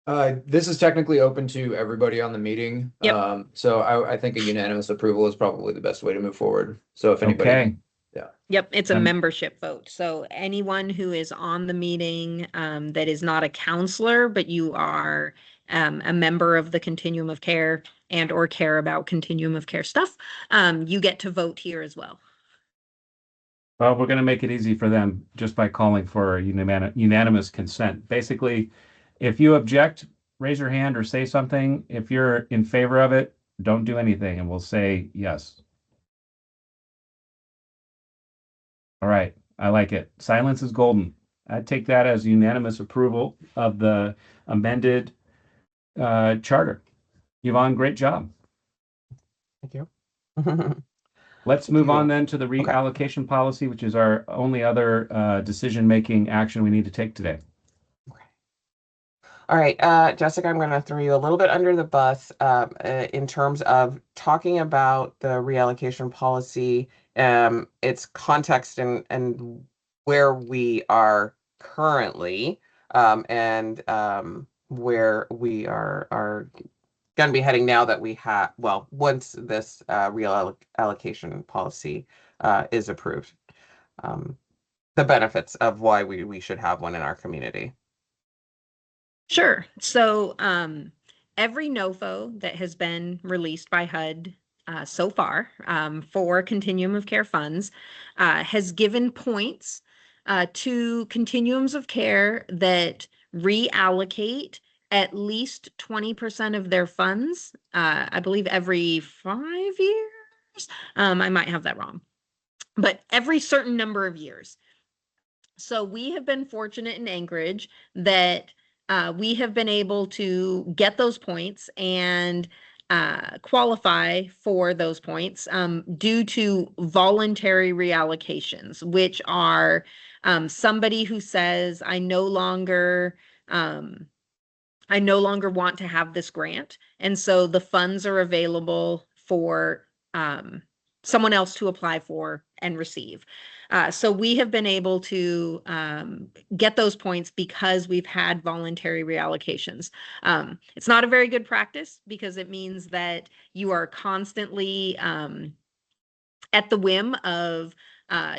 This is technically open to everybody on the meeting. Yep. So I think a unanimous approval is probably the best way to move forward. So if anybody, Okay. yeah. Yep, it's a membership vote. So anyone who is on the meeting that is not a counselor, but you are a member of the continuum of care and or care about continuum of care stuff, you get to vote here as well. Well, we're going to make it easy for them just by calling for unanimous consent. Basically, if you object, raise your hand or say something. If you're in favor of it, don't do anything, and we'll say yes. All right, I like it. Silence is golden. I'd take that as unanimous approval of the amended charter. Yvonne, great job. Thank you. Let's move on then to the reallocation policy, which is our only other decision-making action we need to take today. All right, Jessica, I'm going to throw you a little bit under the bus in terms of talking about the reallocation policy, its context and where we are currently, and where we are going to be heading now that we have, well, once this reallocation policy is approved, the benefits of why we should have one in our community. Sure. So every NOFO that has been released by HUD so far for continuum of care funds has given points to continuums of care that reallocate at least 20% of their funds, I believe every 5 years. I might have that wrong, but every certain number of years. So we have been fortunate in Anchorage that we have been able to get those points and qualify for those points due to voluntary reallocations, which are somebody who says, I no longer want to have this grant. And so the funds are available for someone else to apply for and receive. So we have been able to get those points because we've had voluntary reallocations. It's not a very good practice because it means that you are constantly at the whim of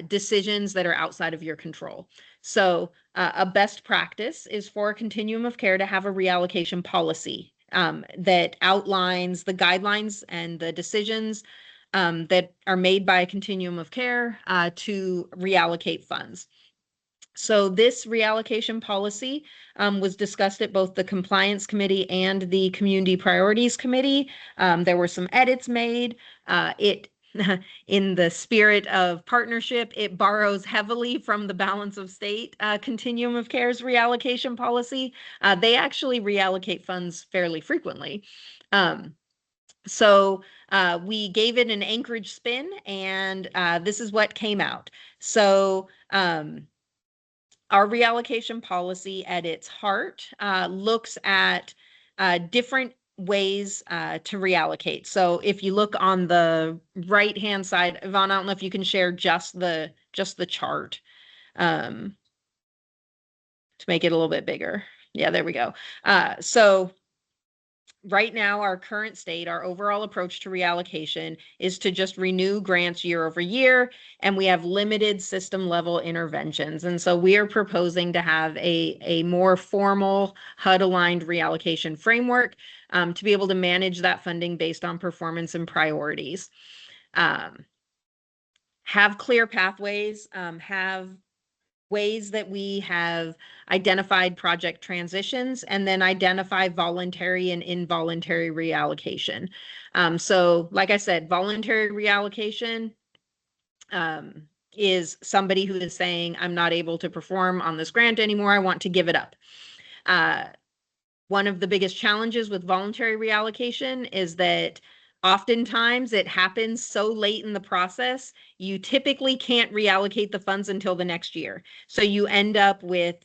decisions that are outside of your control. So a best practice is for a continuum of care to have a reallocation policy that outlines the guidelines and the decisions that are made by a continuum of care to reallocate funds. So this reallocation policy was discussed at both the Compliance Committee and the Community Priorities Committee. There were some edits made. It in the spirit of partnership, it borrows heavily from the balance of state continuum of cares reallocation policy. They actually reallocate funds fairly frequently. So we gave it an Anchorage spin, and this is what came out. So our reallocation policy at its heart looks at different ways to reallocate. So if you look on the right-hand side, Yvonne, I don't know if you can share just the chart to make it a little bit bigger. Yeah, there we go. So right now, our current state, our overall approach to reallocation is to just renew grants year over year, and we have limited system level interventions. And so we are proposing to have a more formal HUD aligned reallocation framework to be able to manage that funding based on performance and priorities. Have clear pathways, have ways that we have identified project transitions, and then identify voluntary and involuntary reallocation. So like I said, voluntary reallocation is somebody who is saying, I'm not able to perform on this grant anymore, I want to give it up. One of the biggest challenges with voluntary reallocation is that oftentimes it happens so late in the process, you typically can't reallocate the funds until the next year. So you end up with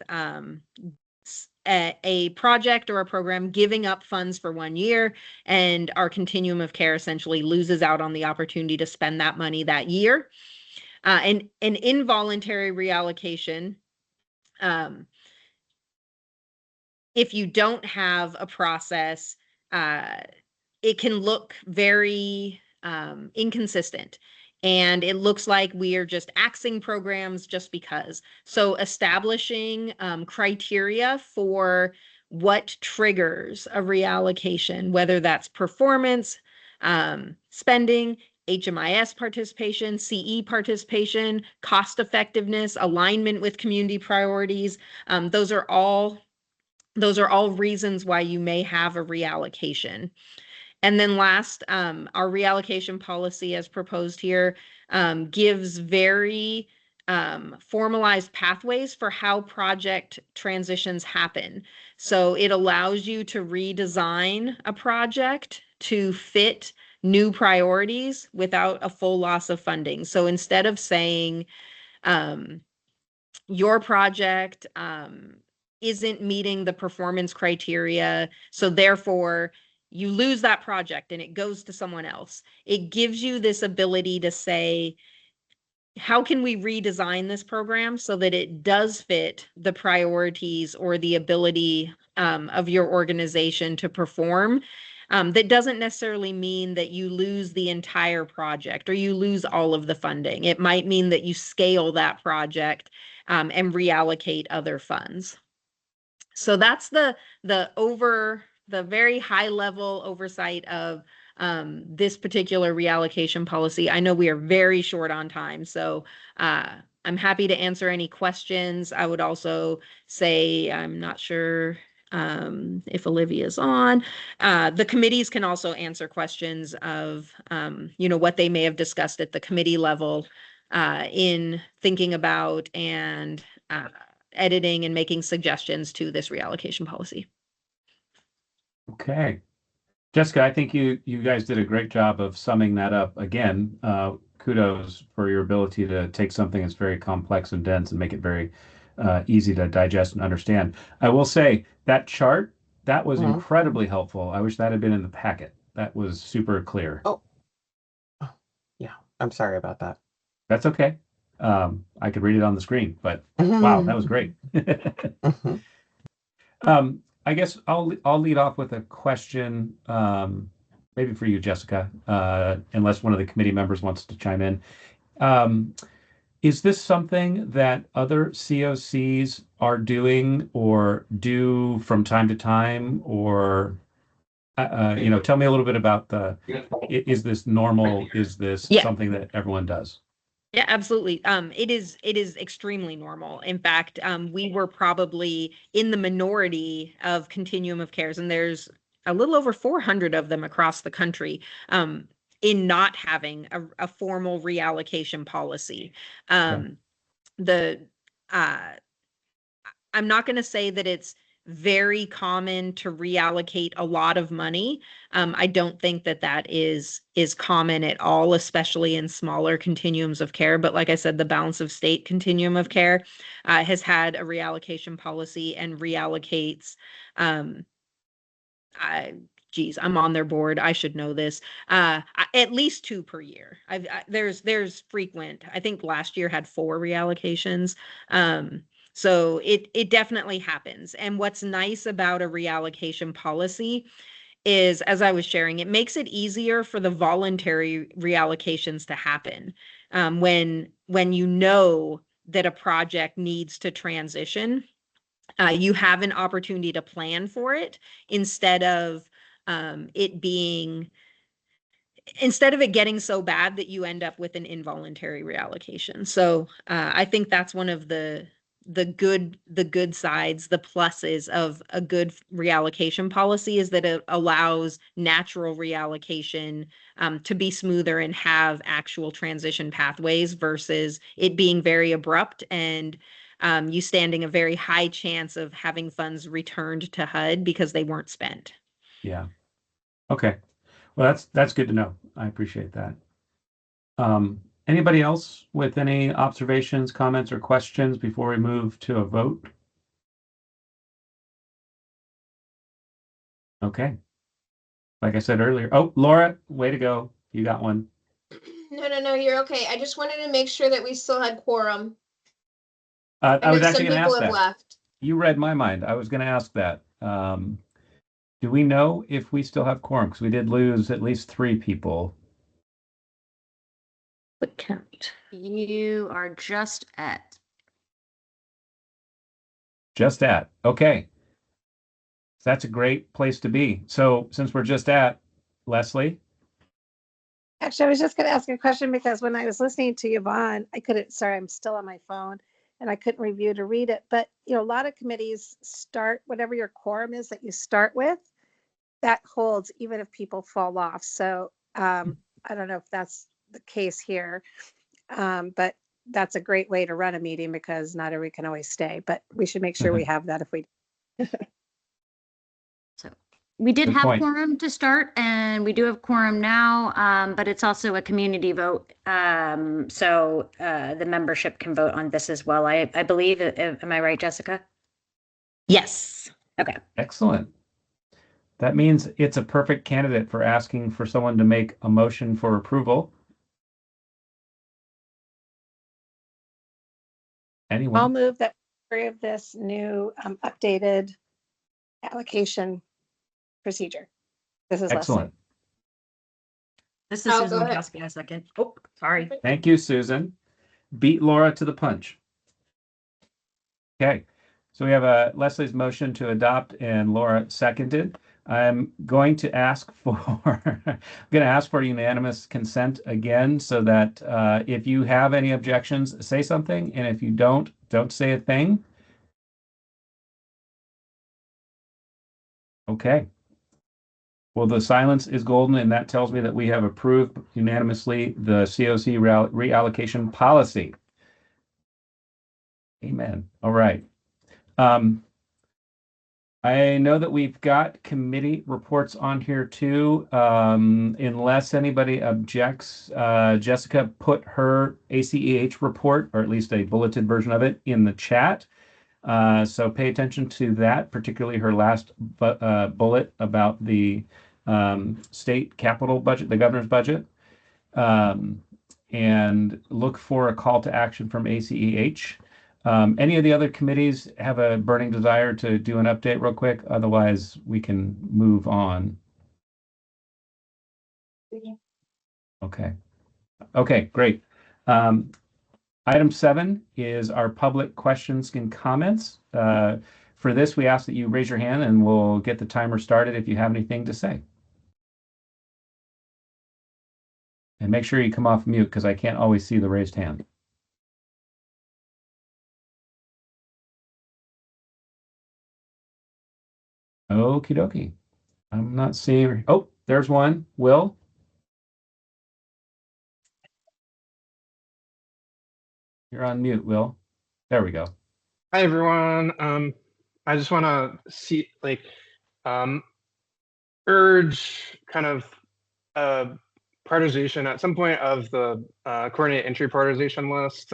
a project or a program giving up funds for 1 year, and our continuum of care essentially loses out on the opportunity to spend that money that year. And an involuntary reallocation, if you don't have a process, it can look very inconsistent. And it looks like we are just axing programs just because. So establishing criteria for what triggers a reallocation, whether that's performance, spending, HMIS participation, CE participation, cost effectiveness, alignment with community priorities. Those are all reasons why you may have a reallocation. And then last, our reallocation policy as proposed here gives very formalized pathways for how project transitions happen. So it allows you to redesign a project to fit new priorities without a full loss of funding. So instead of saying your project isn't meeting the performance criteria, so therefore you lose that project and it goes to someone else, it gives you this ability to say, how can we redesign this program so that it does fit the priorities or the ability of your organization to perform? That doesn't necessarily mean that you lose the entire project or you lose all of the funding. It might mean that you scale that project and reallocate other funds. So that's the very high level oversight of this particular reallocation policy. I know we are very short on time, so I'm happy to answer any questions. I would also say, I'm not sure if Olivia's on. The committees can also answer questions of, what they may have discussed at the committee level in thinking about and editing and making suggestions to this reallocation policy. Okay. Jessica, I think you guys did a great job of summing that up. Again, kudos for your ability to take something that's very complex and dense and make it very easy to digest and understand. I will say that chart, that was incredibly helpful. I wish that had been in the packet. That was super clear. Oh, yeah. I'm sorry about that. That's okay. I could read it on the screen, but wow, that was great. I guess I'll lead off with a question, maybe for you, Jessica, unless one of the committee members wants to chime in. Is this something that other CoCs are doing or do from time to time, or tell me a little bit about is this normal? Is this something that everyone does? Yeah, absolutely. It is extremely normal. In fact, we were probably in the minority of continuum of cares, and there's a little over 400 of them across the country. in not having a formal reallocation policy. The I'm not going to say that it's very common to reallocate a lot of money. I don't think that that is common at all, especially in smaller continuums of care. But like I said, the balance of state continuum of care has had a reallocation policy and reallocates. Geez, I'm on their board. I should know this. At least 2 per year. There's frequent. I think last year had 4 reallocations. So it definitely happens. And what's nice about a reallocation policy is, as I was sharing, it makes it easier for the voluntary reallocations to happen. When you know that a project needs to transition, you have an opportunity to plan for it instead of instead of it getting so bad that you end up with an involuntary reallocation. So I think that's one of the good sides, the pluses of a good reallocation policy, is that it allows natural reallocation to be smoother and have actual transition pathways versus it being very abrupt and you standing a very high chance of having funds returned to HUD because they weren't spent. Yeah. Okay. Well, that's good to know. I appreciate that. Anybody else with any observations, comments, or questions before we move to a vote? Okay. Like I said earlier. Oh, Laura, way to go. You got one. No, you're okay. I just wanted to make sure that we still had quorum. I I was know actually some going to people ask have that. left. You read my mind. I was going to ask that. Do we know if we still have quorum? Because we did lose at least 3 people. What count? You are just at. Just at. Okay. That's a great place to be. So since we're just at, Leslie? Actually, I was just going to ask a question because when I was listening to Yvonne, sorry, I'm still on my phone and I couldn't review to read it. But, a lot of committees start, whatever your quorum is that you start with, that holds even if people fall off. So I don't know if that's the case here, but that's a great way to run a meeting because not everybody can always stay. But we should make sure we have that if we. So we did Good have point. quorum to start, and we do have quorum now, but it's also a community vote. So the membership can vote on this as well. I believe, am I right, Jessica? Yes. Okay. Excellent. That means it's a perfect candidate for asking for someone to make a motion for approval. Anyone? I'll move that we approve this new updated allocation procedure. This is Excellent. This is Oh, Susan go ahead. Wachowski in a second. Oh, sorry. Thank you, Susan. Beat Laura to the punch. Okay. So we have Leslie's motion to adopt and Laura seconded. I'm going to ask for unanimous consent again, so that if you have any objections, say something, and if you don't say a thing. Okay. Well, the silence is golden, and that tells me that we have approved unanimously the CoC reallocation policy. Amen. All right. I know that we've got committee reports on here too. Unless anybody objects, Jessica put her ACEH report, or at least a bulleted version of it, in the chat. So pay attention to that, particularly her last bullet about the state capital budget, the governor's budget. And look for a call to action from ACEH. Any of the other committees have a burning desire to do an update real quick? Otherwise, we can move on. Okay. Okay, great. Item 7 is our public questions and comments. For this, we ask that you raise your hand and we'll get the timer started if you have anything to say. And make sure you come off mute because I can't always see the raised hand. Okie dokie. I'm not seeing. Oh, there's one. Will? You're on mute, Will. There we go. Hi everyone. I just want to urge kind of prioritization at some point of the coordinated entry prioritization list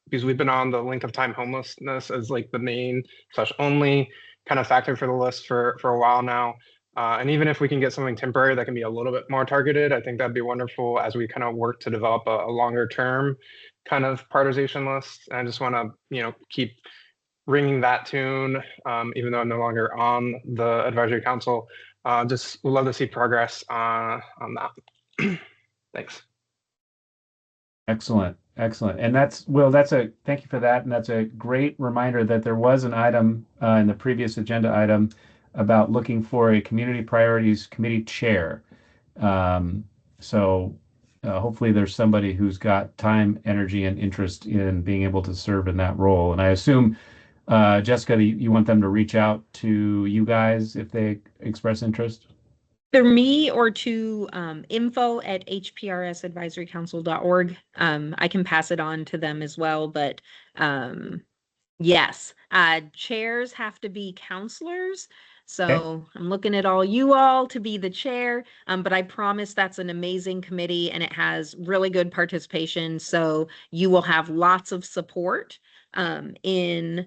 because we've been on the length of time homelessness as like the main / only kind of factor for the list for a while now. And even if we can get something temporary that can be a little bit more targeted, I think that'd be wonderful as we kind of work to develop a longer term kind of prioritization list. And I just want to, keep ringing that tune, even though I'm no longer on the advisory council. Just would love to see progress on that. Thanks. Excellent. Excellent. And thank you for that. And that's a great reminder that there was an item in the previous agenda item about looking for a community priorities committee chair. So hopefully there's somebody who's got time, energy, and interest in being able to serve in that role. And I assume, Jessica, you want them to reach out to you guys if they express interest? Either me or to info@hprsadvisorycouncil.org. I can pass it on to them as well, but yes, chairs have to be counselors. So I'm looking at all you all to be the chair, but I promise that's an amazing committee and it has really good participation. So you will have lots of support in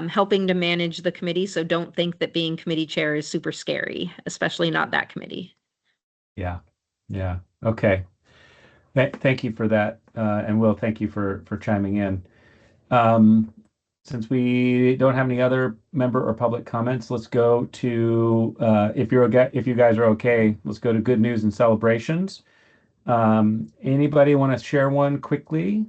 helping to manage the committee. So don't think that being committee chair is super scary, especially not that committee. Yeah. Yeah. Okay. Thank you for that. And Will, thank you for chiming in. Since we don't have any other member or public comments, let's go to, if you guys are okay, let's go to good news and celebrations. Anybody want to share one quickly?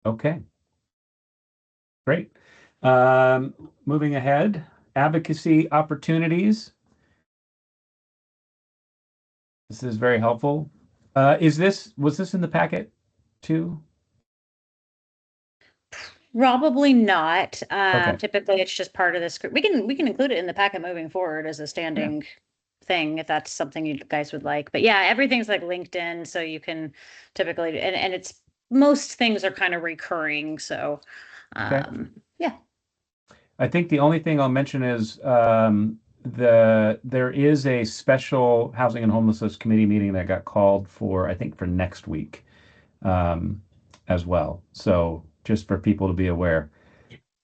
Okay. Great. Moving ahead, advocacy opportunities. This is very helpful. Was this in the packet too? Probably not. Okay. Typically, it's just part of this group. We can include it in the packet moving forward as a standing thing if that's something you guys would like. But yeah, everything's like LinkedIn, so you can typically and it's most things are kind of recurring. So yeah. I think the only thing I'll mention is there is a special housing and homelessness committee meeting that got called for, I think, for next week as well. So just for people to be aware.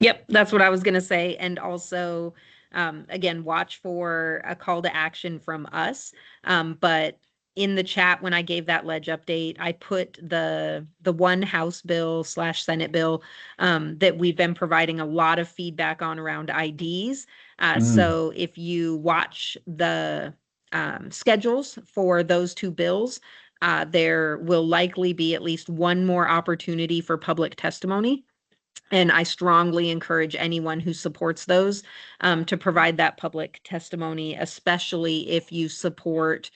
Yep, that's what I was going to say. And also, again, watch for a call to action from us. But in the chat, when I gave that ledge update, I put the one House bill / Senate bill that we've been providing a lot of feedback on around IDs. So if you watch the schedules for those two bills, there will likely be at least one more opportunity for public testimony. And I strongly encourage anyone who supports those to provide that public testimony, especially if you support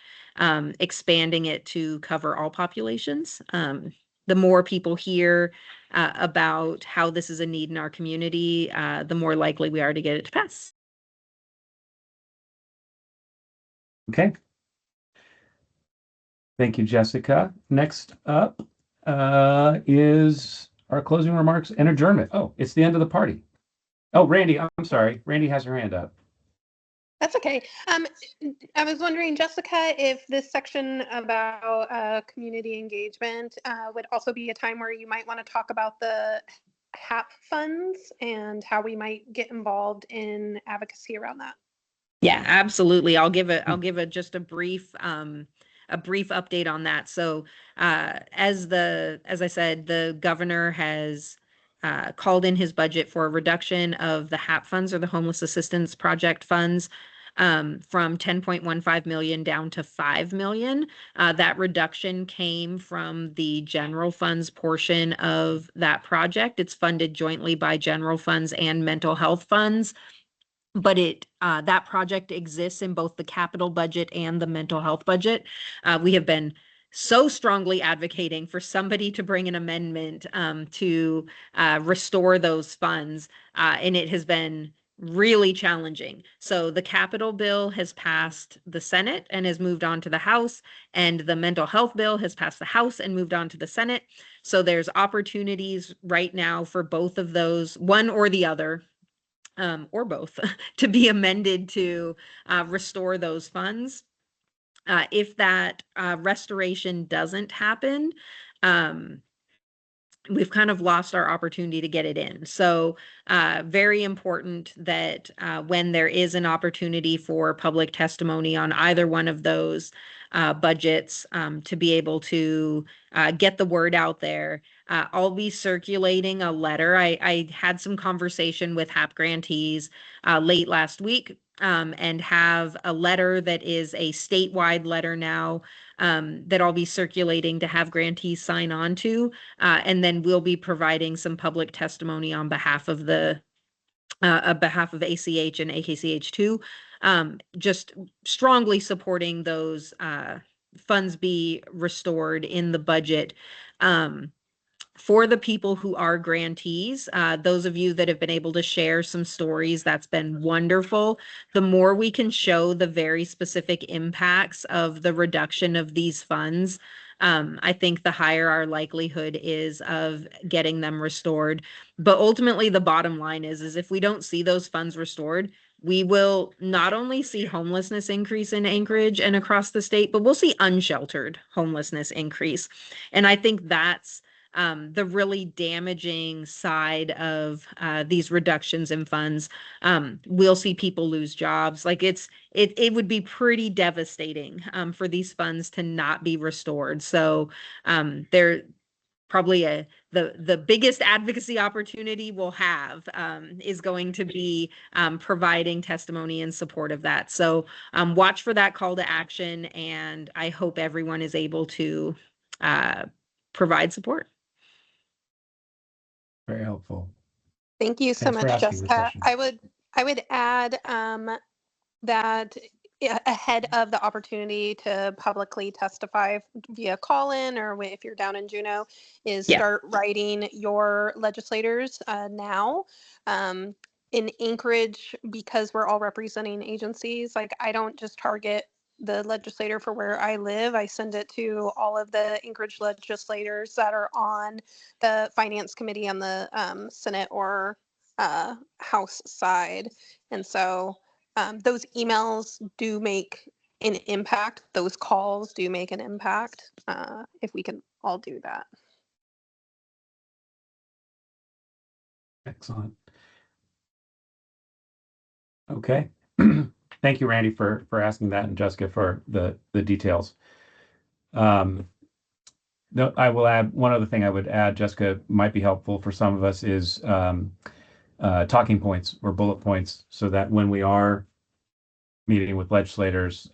expanding it to cover all populations. The more people hear about how this is a need in our community, the more likely we are to get it to pass. Okay. Thank you, Jessica. Next up is our closing remarks and adjournment. Oh, it's the end of the party. Oh, Randy, I'm sorry. Randy has her hand up. That's okay. I was wondering, Jessica, if this section about community engagement would also be a time where you might want to talk about the HAP funds and how we might get involved in advocacy around that. Yeah, absolutely. I'll give just a brief update on that. So as I said, the governor has called in his budget for a reduction of the HAP funds, or the Homeless Assistance Project funds, from 10.15 million down to 5 million. That reduction came from the general funds portion of that project. It's funded jointly by general funds and mental health funds. But that project exists in both the capital budget and the mental health budget. We have been so strongly advocating for somebody to bring an amendment to restore those funds, and it has been really challenging. So the capital bill has passed the Senate and has moved on to the House, and the mental health bill has passed the House and moved on to the Senate. So there's opportunities right now for both of those, one or the other, or both, to be amended to restore those funds. If that restoration doesn't happen, we've kind of lost our opportunity to get it in. So very important that when there is an opportunity for public testimony on either one of those budgets, to be able to get the word out there. I'll be circulating a letter. I had some conversation with HAP grantees late last week, and have a letter that is a statewide letter now, that I'll be circulating to have grantees sign on to. And then we'll be providing some public testimony on behalf of ACH and AKCH2, just strongly supporting those funds be restored in the budget. For the people who are grantees, those of you that have been able to share some stories, that's been wonderful. The more we can show the very specific impacts of the reduction of these funds, I think the higher our likelihood is of getting them restored. But ultimately, the bottom line is if we don't see those funds restored, we will not only see homelessness increase in Anchorage and across the state, but we'll see unsheltered homelessness increase. And I think that's the really damaging side of these reductions in funds. We'll see people lose jobs. Like it would be pretty devastating for these funds to not be restored. So they're probably the biggest advocacy opportunity we'll have is going to be providing testimony in support of that. So watch for that call to action, and I hope everyone is able to provide support. Very helpful. Thank you so Thanks for much, asking the Jessica. question. I would add that ahead of the opportunity to publicly testify via call-in, or if you're down in Juneau, is start writing your legislators now. In Anchorage, because we're all representing agencies, like I don't just target the legislator for where I live. I send it to all of the Anchorage legislators that are on the finance committee on the Senate or House side. And so those emails do make an impact. Those calls do make an impact if we can all do that. Excellent. Okay. Thank you, Randy, for asking that, and Jessica for the details. No, I will add one other thing I would add, Jessica, might be helpful for some of us is talking points or bullet points, so that when we are meeting with legislators,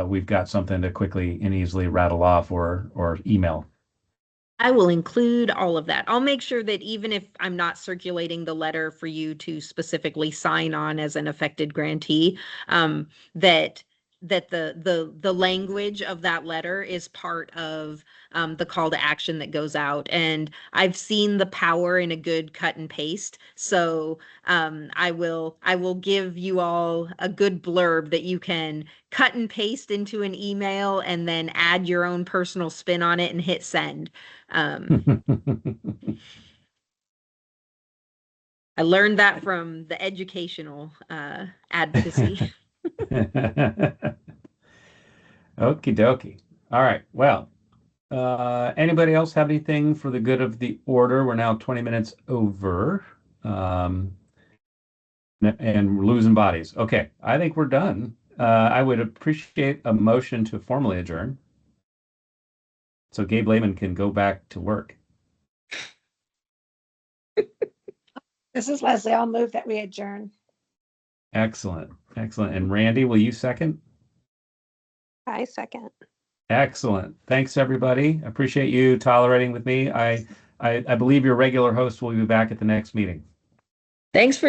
we've got something to quickly and easily rattle off or email. I will include all of that. I'll make sure that even if I'm not circulating the letter for you to specifically sign on as an affected grantee, that the language of that letter is part of the call to action that goes out. And I've seen the power in a good cut and paste. So I will give you all a good blurb that you can cut and paste into an email and then add your own personal spin on it and hit send. I learned that from the educational advocacy. Okie dokie. All right. Well, anybody else have anything for the good of the order? We're now 20 minutes over, and we're losing bodies. Okay. I think we're done. I would appreciate a motion to formally adjourn, so Gabe Lehman can go back to work. This is Leslie. I'll move that we adjourn. Excellent. Excellent. And Randy, will you second? I second. Excellent. Thanks, everybody. Appreciate you tolerating with me. I believe your regular host will be back at the next meeting. Thanks for